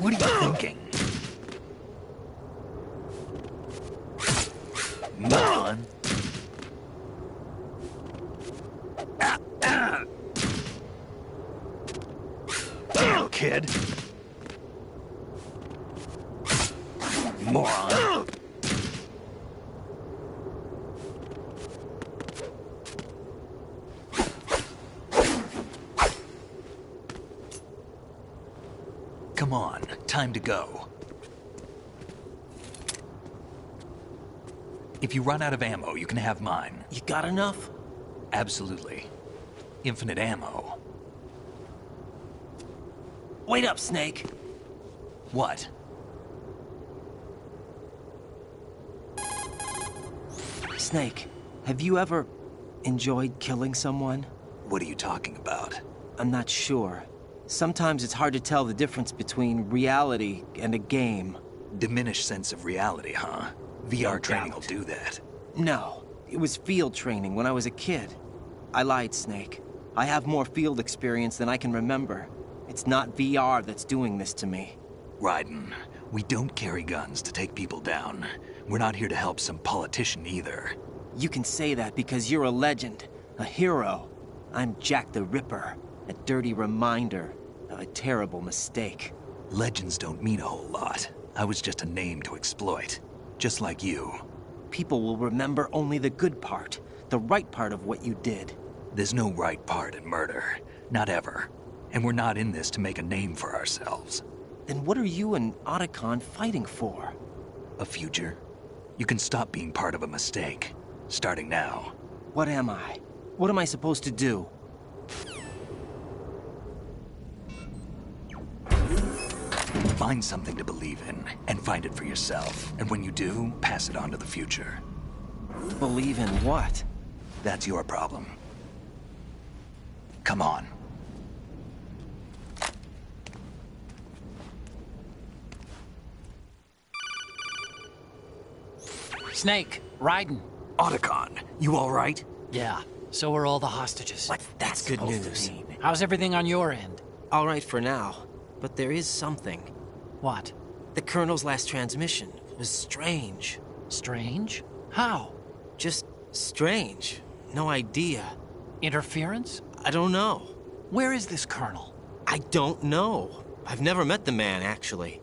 What are you thinking? Moron. Damn, kid. Moron. Come on, time to go. If you run out of ammo, you can have mine. You got enough? Absolutely. Infinite ammo. Wait up, Snake. What? Snake, have you ever enjoyed killing someone? What are you talking about? I'm not sure. Sometimes it's hard to tell the difference between reality and a game. Diminished sense of reality, huh? VR training will do that. No, it was field training when I was a kid. I lied, Snake. I have more field experience than I can remember. It's not VR that's doing this to me. Raiden, we don't carry guns to take people down. We're not here to help some politician either. You can say that because you're a legend, a hero. I'm Jack the Ripper, a dirty reminder of a terrible mistake. Legends don't mean a whole lot. I was just a name to exploit, just like you. People will remember only the good part, the right part of what you did. There's no right part in murder, not ever. And we're not in this to make a name for ourselves. Then what are you and Otacon fighting for? A future. You can stop being part of a mistake, starting now. What am I? What am I supposed to do? Find something to believe in, and find it for yourself. And when you do, pass it on to the future. Believe in what? That's your problem. Come on. Snake, Raiden. Otacon, you all right? Yeah, so are all the hostages. What? That's good news. How's everything on your end? All right for now, but there is something. What? The Colonel's last transmission was strange. Strange? How? Just strange. No idea. Interference? I don't know. Where is this Colonel? I don't know. I've never met the man, actually.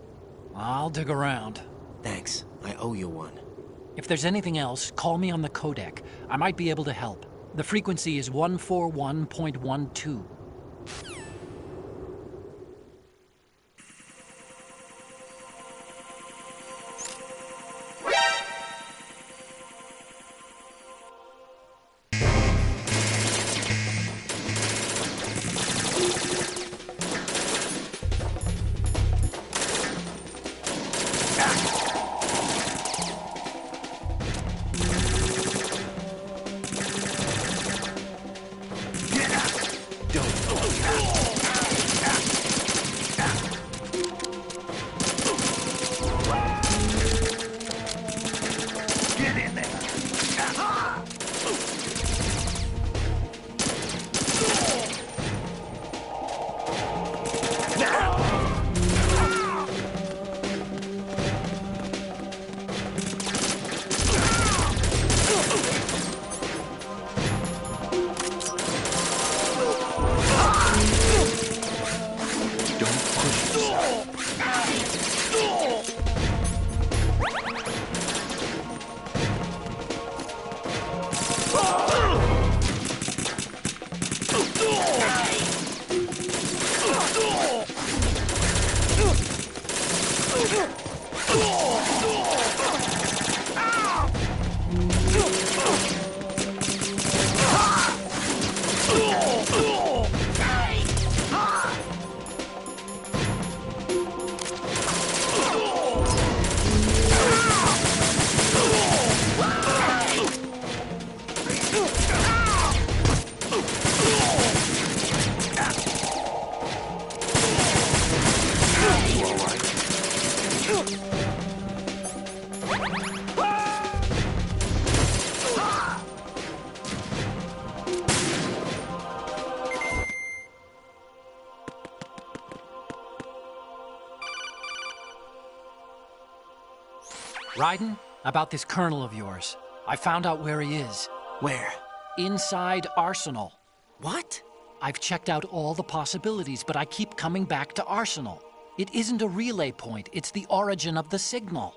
I'll dig around. Thanks. I owe you one. If there's anything else, call me on the codec. I might be able to help. The frequency is 141.12. Raiden, about this colonel of yours. I found out where he is. Where? Inside Arsenal. What? I've checked out all the possibilities, but I keep coming back to Arsenal. It isn't a relay point, it's the origin of the signal.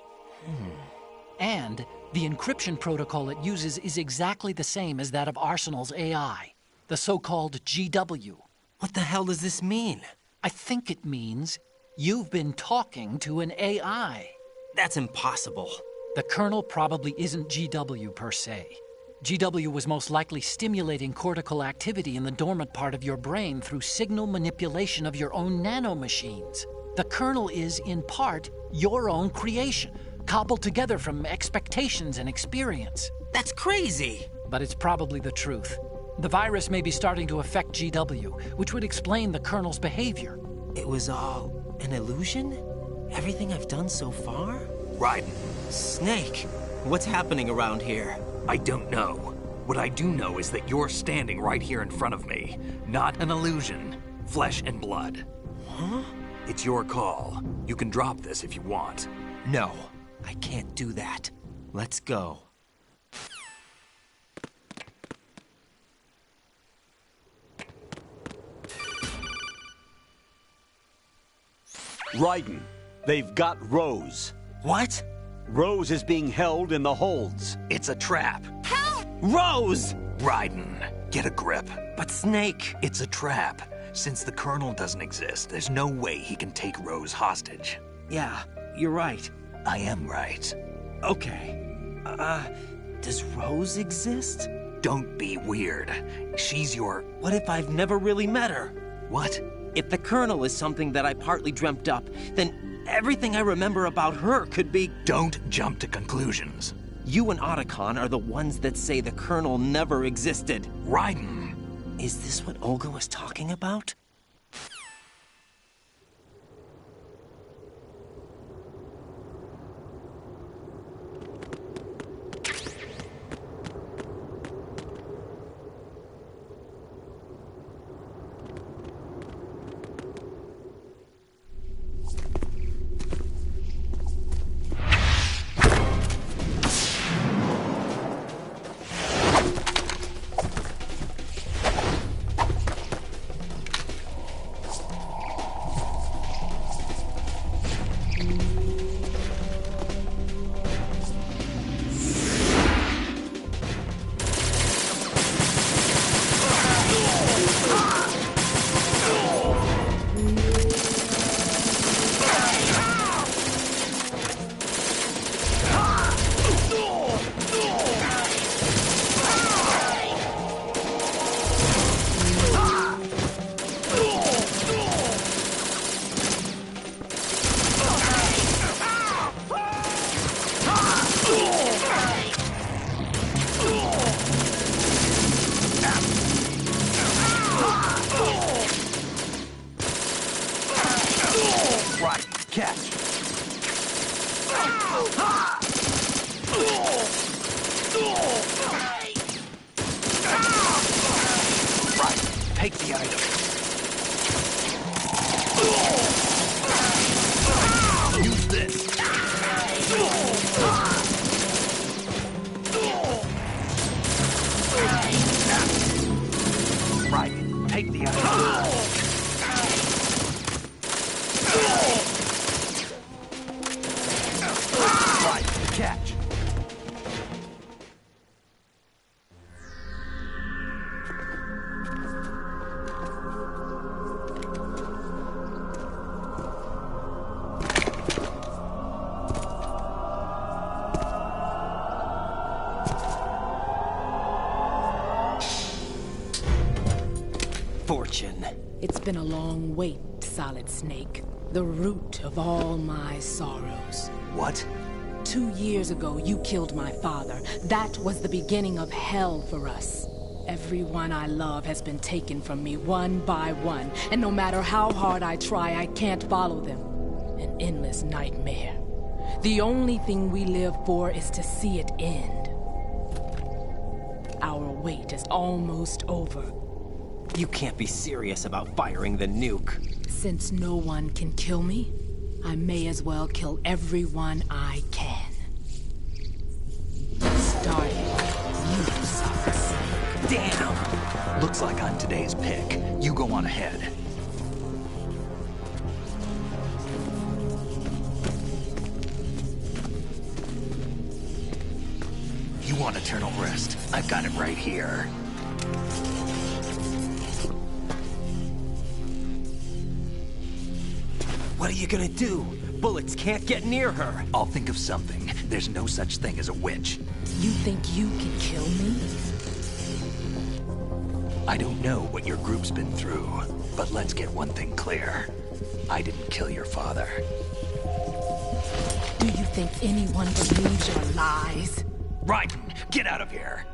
And the encryption protocol it uses is exactly the same as that of Arsenal's AI, the so-called GW. What the hell does this mean? I think it means you've been talking to an AI. That's impossible. The Colonel probably isn't GW per se. GW was most likely stimulating cortical activity in the dormant part of your brain through signal manipulation of your own nanomachines. The Colonel is, in part, your own creation, cobbled together from expectations and experience. That's crazy! But it's probably the truth. The virus may be starting to affect GW, which would explain the Colonel's behavior. It was all an illusion? Everything I've done so far? Raiden. Snake, what's happening around here? I don't know. What I do know is that you're standing right here in front of me. Not an illusion. Flesh and blood. Huh? It's your call. You can drop this if you want. No, I can't do that. Let's go. Raiden, they've got Rose. What? Rose is being held in the holds. It's a trap. Help! Rose! Raiden, get a grip. But Snake... It's a trap. Since the Colonel doesn't exist, there's no way he can take Rose hostage. Yeah, you're right. I am right. Okay. Does Rose exist? Don't be weird. She's your... What if I've never really met her? What? If the Colonel is something that I partly dreamt up, then everything I remember about her could be... Don't jump to conclusions. You and Otacon are the ones that say the Colonel never existed. Raiden! Is this what Olga was talking about? Take the item. Use this. Right. Take the item. Right. Catch. been a long wait, Solid Snake. The root of all my sorrows. What? 2 years ago, you killed my father. That was the beginning of hell for us. Everyone I love has been taken from me one by one, and no matter how hard I try, I can't follow them. An endless nightmare. The only thing we live for is to see it end. Our wait is almost over. You can't be serious about firing the nuke. Since no one can kill me, I may as well kill everyone I can. Starting with you, Solid Snake. Damn! Looks like I'm today's pick. You go on ahead. You want eternal rest? I've got it right here. What are you gonna do? Bullets can't get near her. I'll think of something. There's no such thing as a witch. You think you can kill me? I don't know what your group's been through, but let's get one thing clear. I didn't kill your father. Do you think anyone believes your lies? Raiden, get out of here!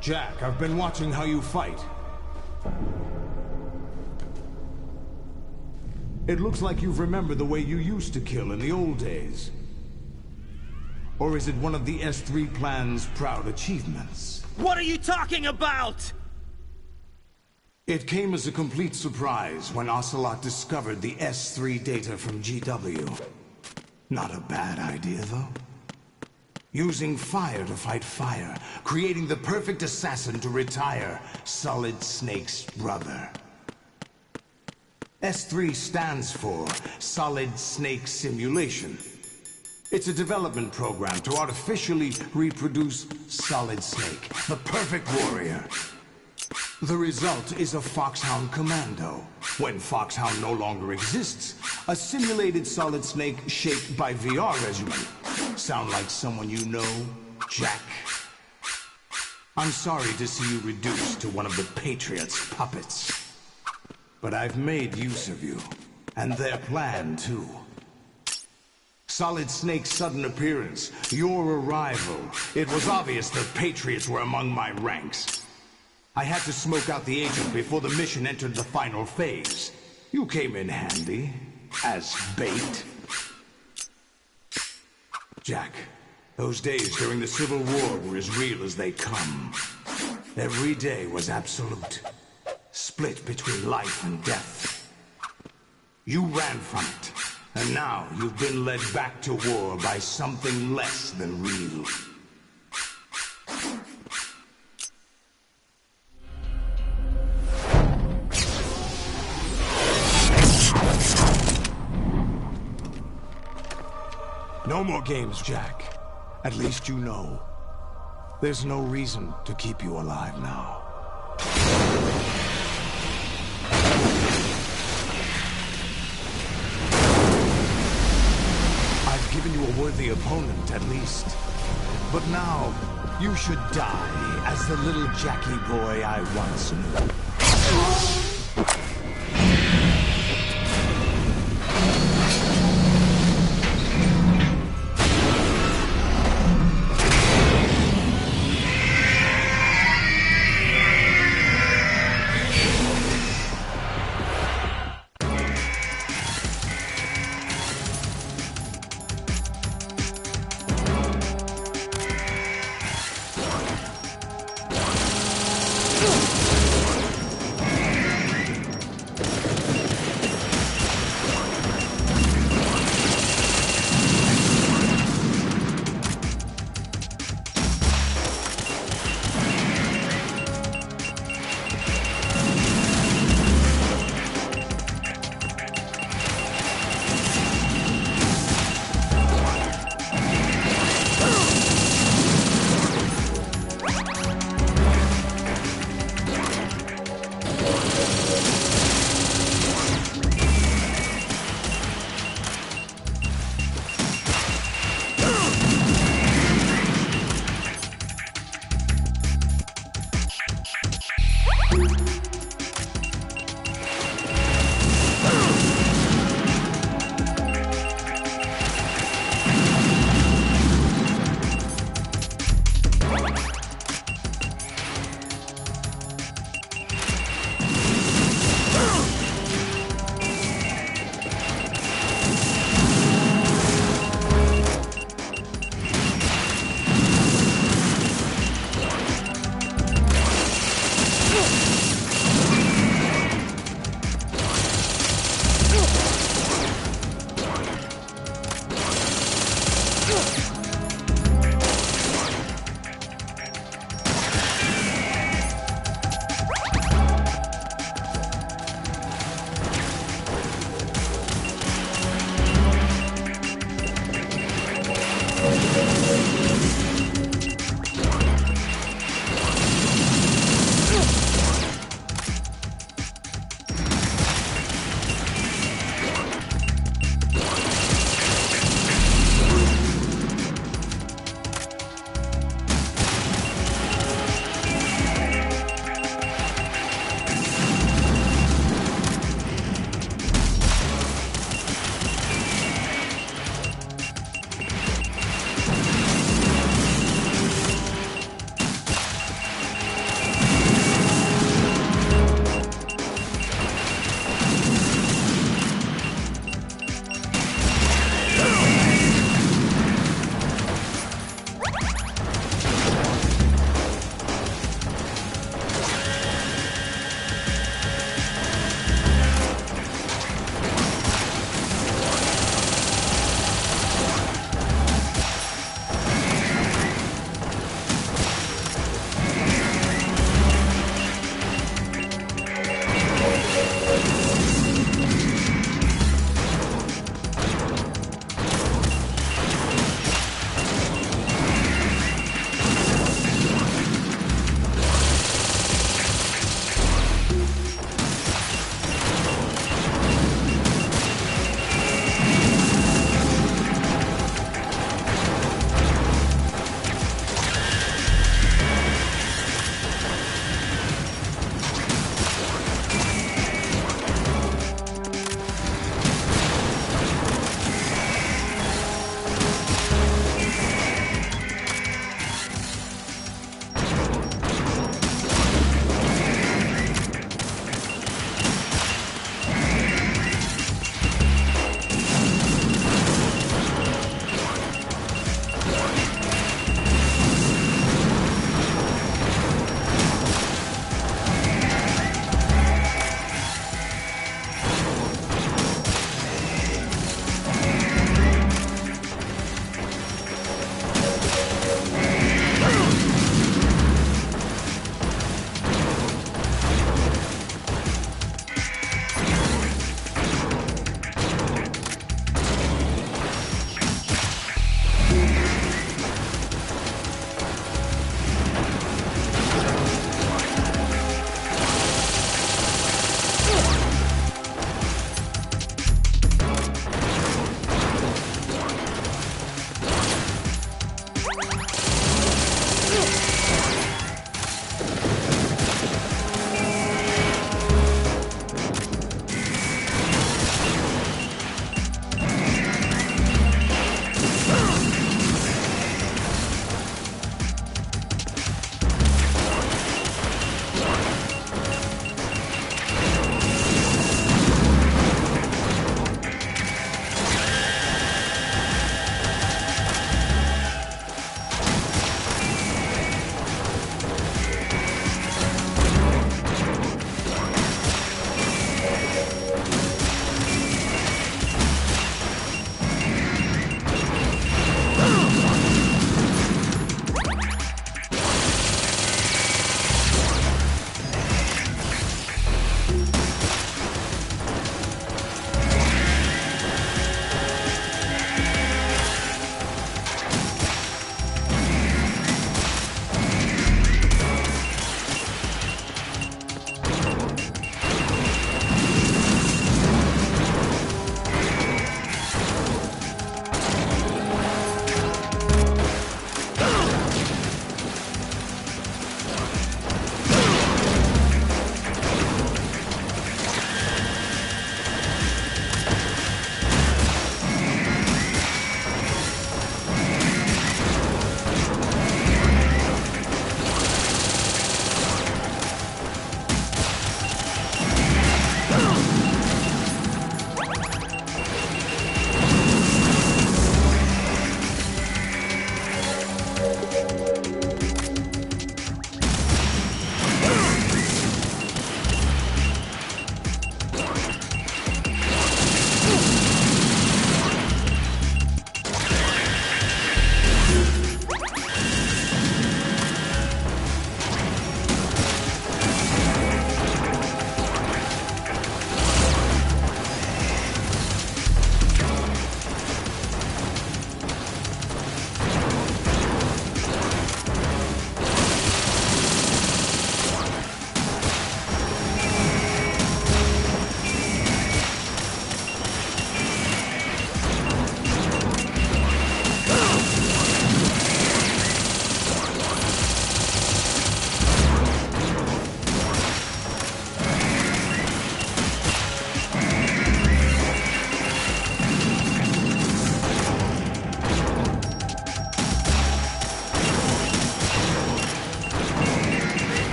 Jack, I've been watching how you fight. It looks like you've remembered the way you used to kill in the old days. Or is it one of the S3 plan's proud achievements? What are you talking about? It came as a complete surprise when Ocelot discovered the S3 data from GW. Not a bad idea, though. Using fire to fight fire, creating the perfect assassin to retire Solid Snake's brother. S3 stands for Solid Snake Simulation. It's a development program to artificially reproduce Solid Snake, the perfect warrior. The result is a Foxhound Commando. When Foxhound no longer exists, a simulated Solid Snake shaped by VR regimen. Sound like someone you know, Jack? I'm sorry to see you reduced to one of the Patriots' puppets. But I've made use of you, and their plan too. Solid Snake's sudden appearance, your arrival. It was obvious the Patriots were among my ranks. I had to smoke out the agent before the mission entered the final phase. You came in handy, as bait. Jack, those days during the Civil War were as real as they come. Every day was absolute, split between life and death. You ran from it, and now you've been led back to war by something less than real. No more games, Jack. At least you know. There's no reason to keep you alive now. I've given you a worthy opponent, at least. But now, you should die as the little Jackie boy I once knew.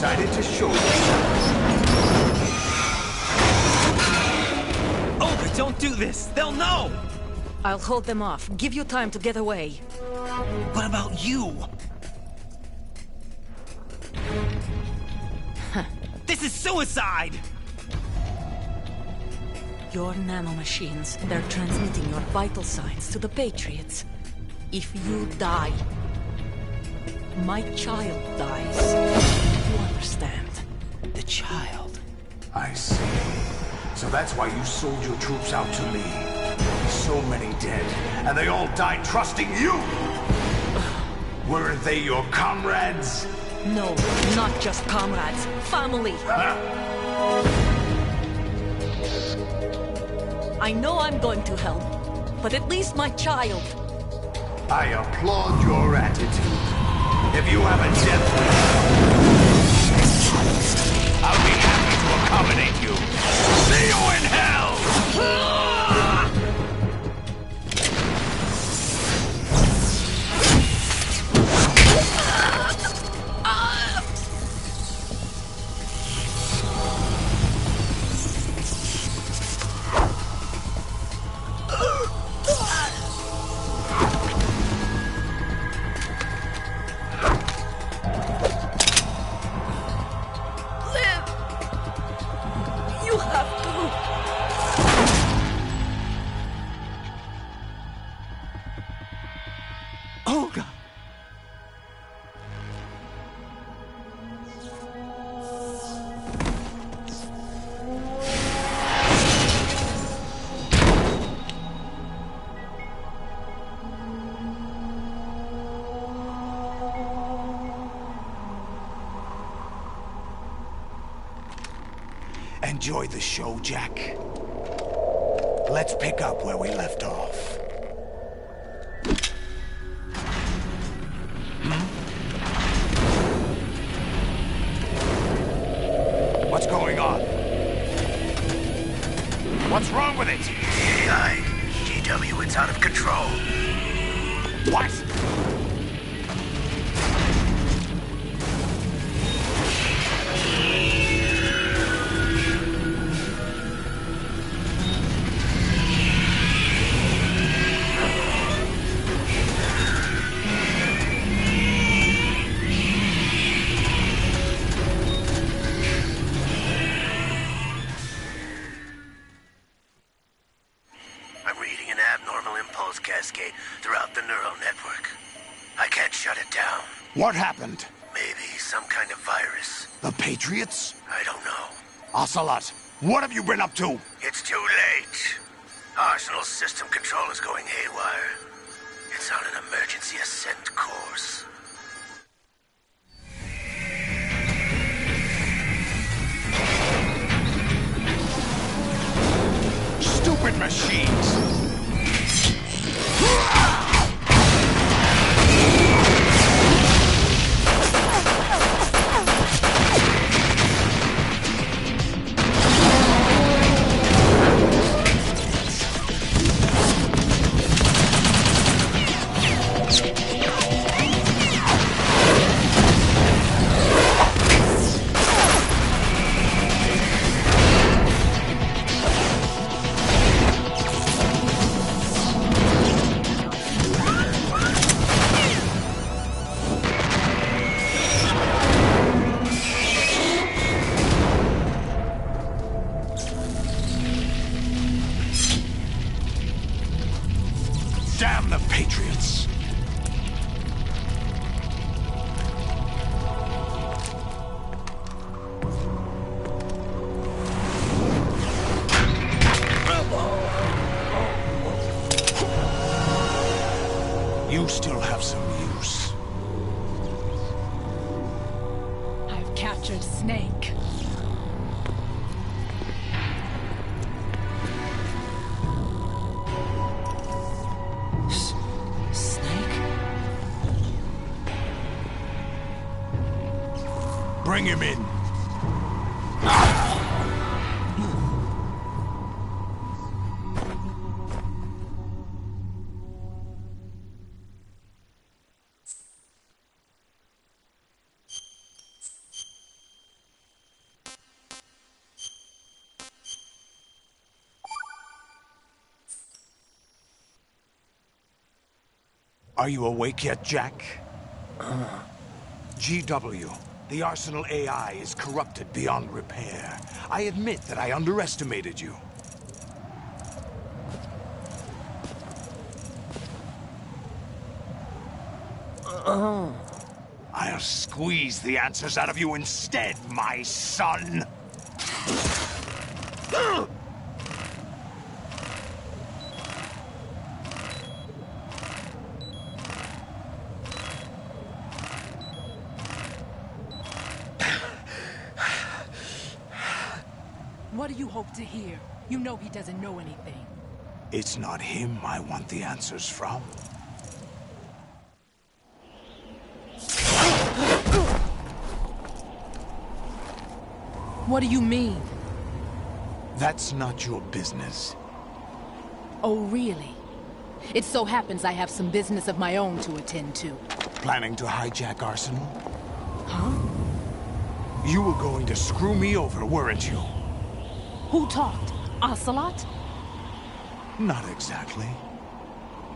decided to show yourself. Olga, don't do this! They'll know! I'll hold them off. Give you time to get away. What about you? This is suicide! Your nanomachines, they're transmitting your vital signs to the Patriots. If you die, my child dies. You understand? The child. I see. So that's why you sold your troops out to me. So many dead, and they all died trusting you! Weren't they your comrades? No, not just comrades. Family. I know I'm going to help, but at least my child. I applaud your attitude. If you have a death wish, I'll be happy to accommodate you. See you in hell! Olga! Enjoy the show, Jack. Let's pick up where we left off. What's going on? What's wrong with it? AI, GW, it's out of control. What? Cascade throughout the neural network. I can't shut it down. What happened? Maybe some kind of virus. The Patriots? I don't know. Ocelot, what have you been up to? It's too late. Arsenal's system control is going haywire. It's on an emergency ascent course. Stupid machines! Damn the Patriots! You still have some use. I've captured Snake. Bring him in. Are you awake yet, Jack? GW, the Arsenal AI is corrupted beyond repair. I admit that I underestimated you. I'll squeeze the answers out of you instead, my son! What do you hope to hear? You know he doesn't know anything. It's not him I want the answers from. What do you mean? That's not your business. Oh, really? It so happens I have some business of my own to attend to. Planning to hijack Arsenal? Huh? You were going to screw me over, weren't you? Who talked? Ocelot? Not exactly.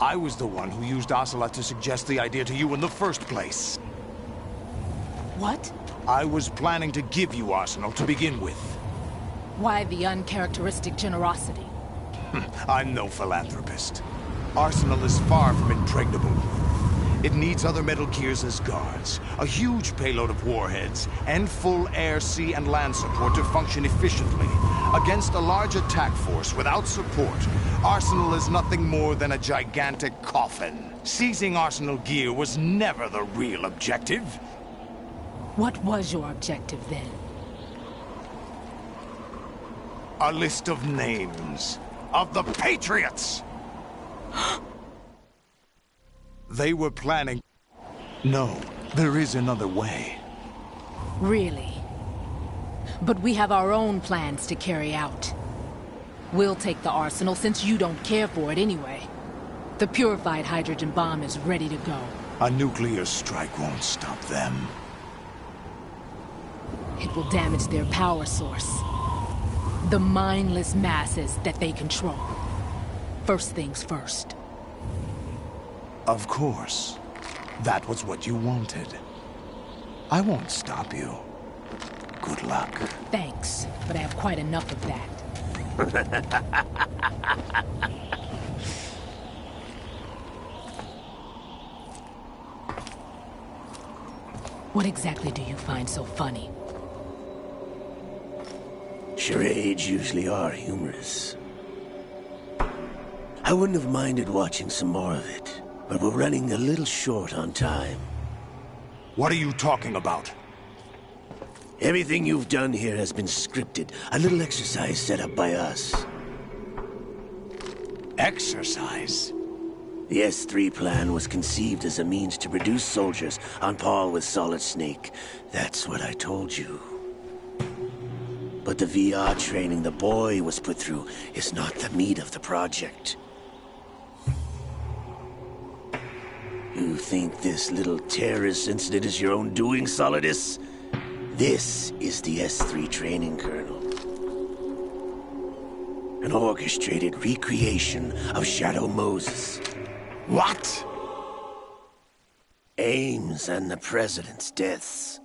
I was the one who used Ocelot to suggest the idea to you in the first place. What? I was planning to give you Arsenal to begin with. Why the uncharacteristic generosity? I'm no philanthropist. Arsenal is far from impregnable. It needs other Metal Gears as guards, a huge payload of warheads, and full air, sea, and land support to function efficiently. Against a large attack force without support, Arsenal is nothing more than a gigantic coffin. Seizing Arsenal gear was never the real objective. What was your objective then? A list of names of the Patriots! They were planning... No, there is another way. Really? But we have our own plans to carry out. We'll take the Arsenal since you don't care for it anyway. The purified hydrogen bomb is ready to go. A nuclear strike won't stop them. It will damage their power source. The mindless masses that they control. First things first. Of course. That was what you wanted. I won't stop you. Good luck. Thanks, but I have quite enough of that. What exactly do you find so funny? Charades usually are humorous. I wouldn't have minded watching some more of it, but we're running a little short on time. What are you talking about? Everything you've done here has been scripted. A little exercise set up by us. Exercise? The S3 plan was conceived as a means to produce soldiers on par with Solid Snake. That's what I told you. But the VR training the boy was put through is not the meat of the project. You think this little terrorist incident is your own doing, Solidus? This is the S3 training kernel. An orchestrated recreation of Shadow Moses. What? Ames and the President's deaths.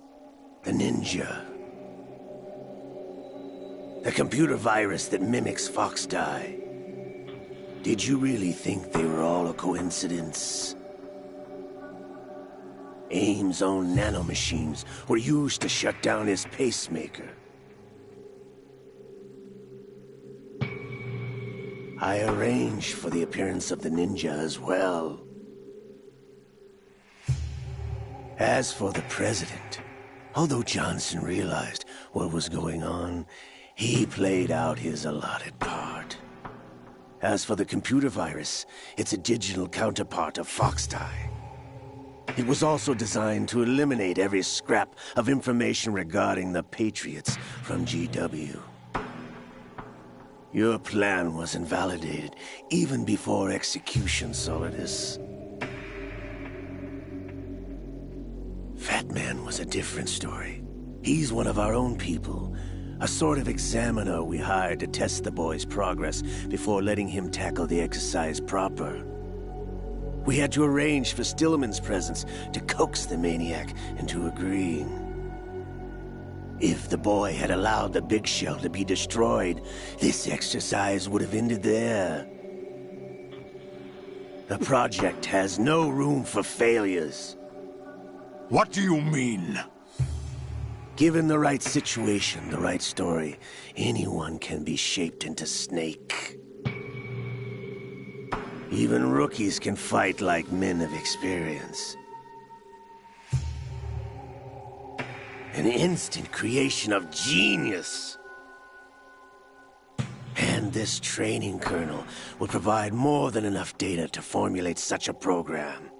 The ninja. The computer virus that mimics Foxdie. Did you really think they were all a coincidence? Ames' own nanomachines were used to shut down his pacemaker. I arranged for the appearance of the ninja as well. As for the President, although Johnson realized what was going on, he played out his allotted part. As for the computer virus, it's a digital counterpart of Foxdie. It was also designed to eliminate every scrap of information regarding the Patriots from GW. Your plan was invalidated even before execution, Solidus. Fat Man was a different story. He's one of our own people, a sort of examiner we hired to test the boy's progress before letting him tackle the exercise proper. We had to arrange for Stillman's presence to coax the maniac into agreeing. If the boy had allowed the big shell to be destroyed, this exercise would have ended there. The project has no room for failures. What do you mean? Given the right situation, the right story, anyone can be shaped into Snake. Even rookies can fight like men of experience. An instant creation of genius. And this training kernel would provide more than enough data to formulate such a program.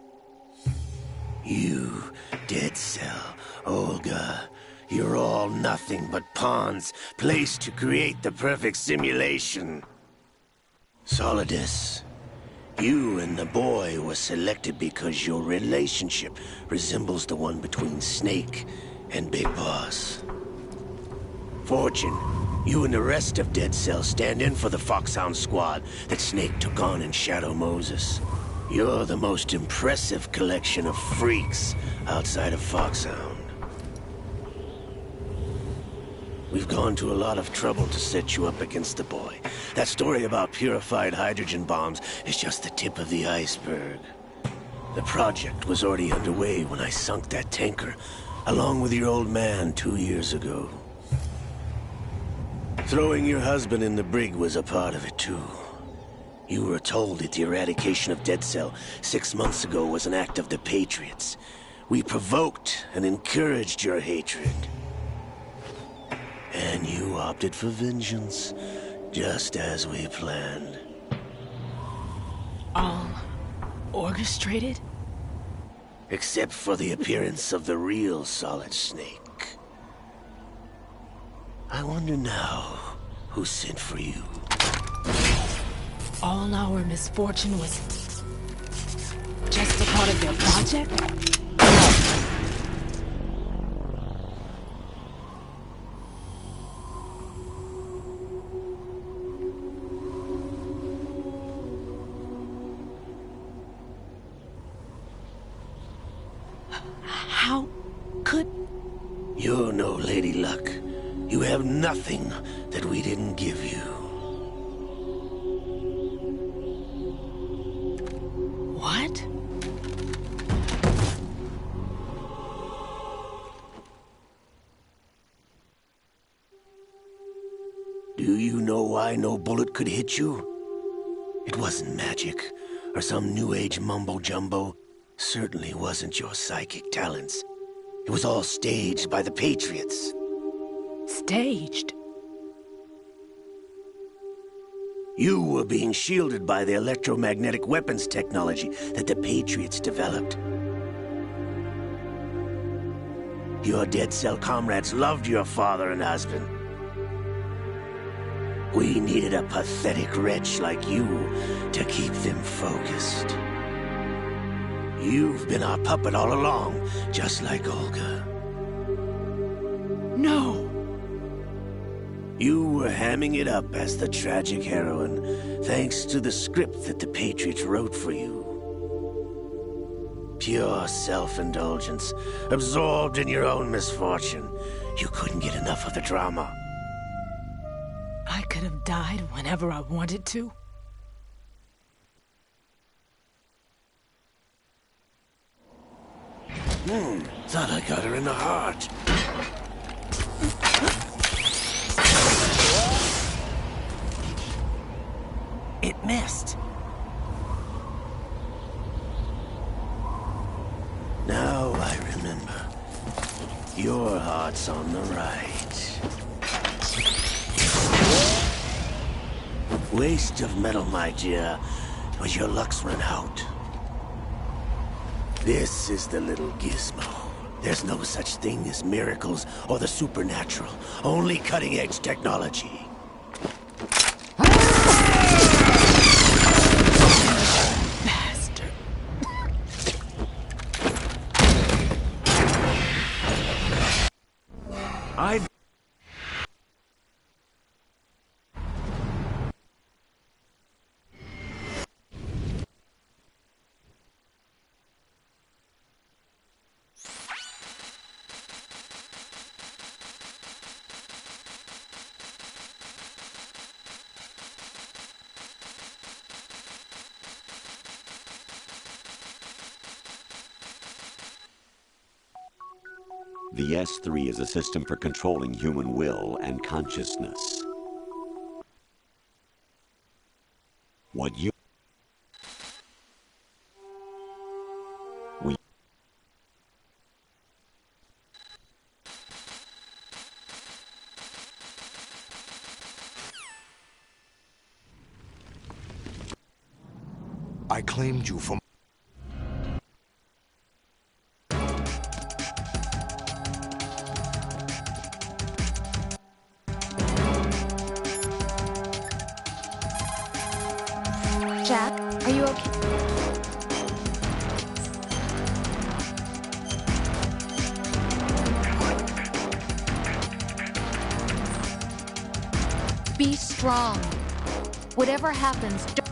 You, Dead Cell, Olga, you're all nothing but pawns placed to create the perfect simulation. Solidus, you and the boy were selected because your relationship resembles the one between Snake and Big Boss. Fortune, you and the rest of Dead Cell stand in for the Foxhound squad that Snake took on in Shadow Moses. You're the most impressive collection of freaks outside of Foxhound. We've gone to a lot of trouble to set you up against the boy. That story about purified hydrogen bombs is just the tip of the iceberg. The project was already underway when I sunk that tanker, along with your old man 2 years ago. Throwing your husband in the brig was a part of it too. You were told that the eradication of Dead Cell 6 months ago was an act of the Patriots. We provoked and encouraged your hatred. And you opted for vengeance, just as we planned. All orchestrated? Except for the appearance of the real Solid Snake. I wonder now who sent for you. All our misfortune was just a part of their project? How could... You're no Lady Luck. You have nothing that we didn't give you. What? Do you know why no bullet could hit you? It wasn't magic, or some new age mumbo-jumbo. Certainly wasn't your psychic talents. It was all staged by the Patriots. Staged? You were being shielded by the electromagnetic weapons technology that the Patriots developed. Your Dead Cell comrades loved your father and husband. We needed a pathetic wretch like you to keep them focused. You've been our puppet all along, just like Olga. No! You were hamming it up as the tragic heroine, thanks to the script that the Patriots wrote for you. Pure self-indulgence, absorbed in your own misfortune. You couldn't get enough of the drama. I could have died whenever I wanted to. Thought I got her in the heart. It missed. Now I remember. Your heart's on the right. Waste of metal, my dear, but your luck's run out. This is the little gizmo. There's no such thing as miracles or the supernatural. Only cutting-edge technology. Bastard. I... The S3 is a system for controlling human will and consciousness. What you... I claimed you for... Jack, are you okay? Be strong. Whatever happens, don't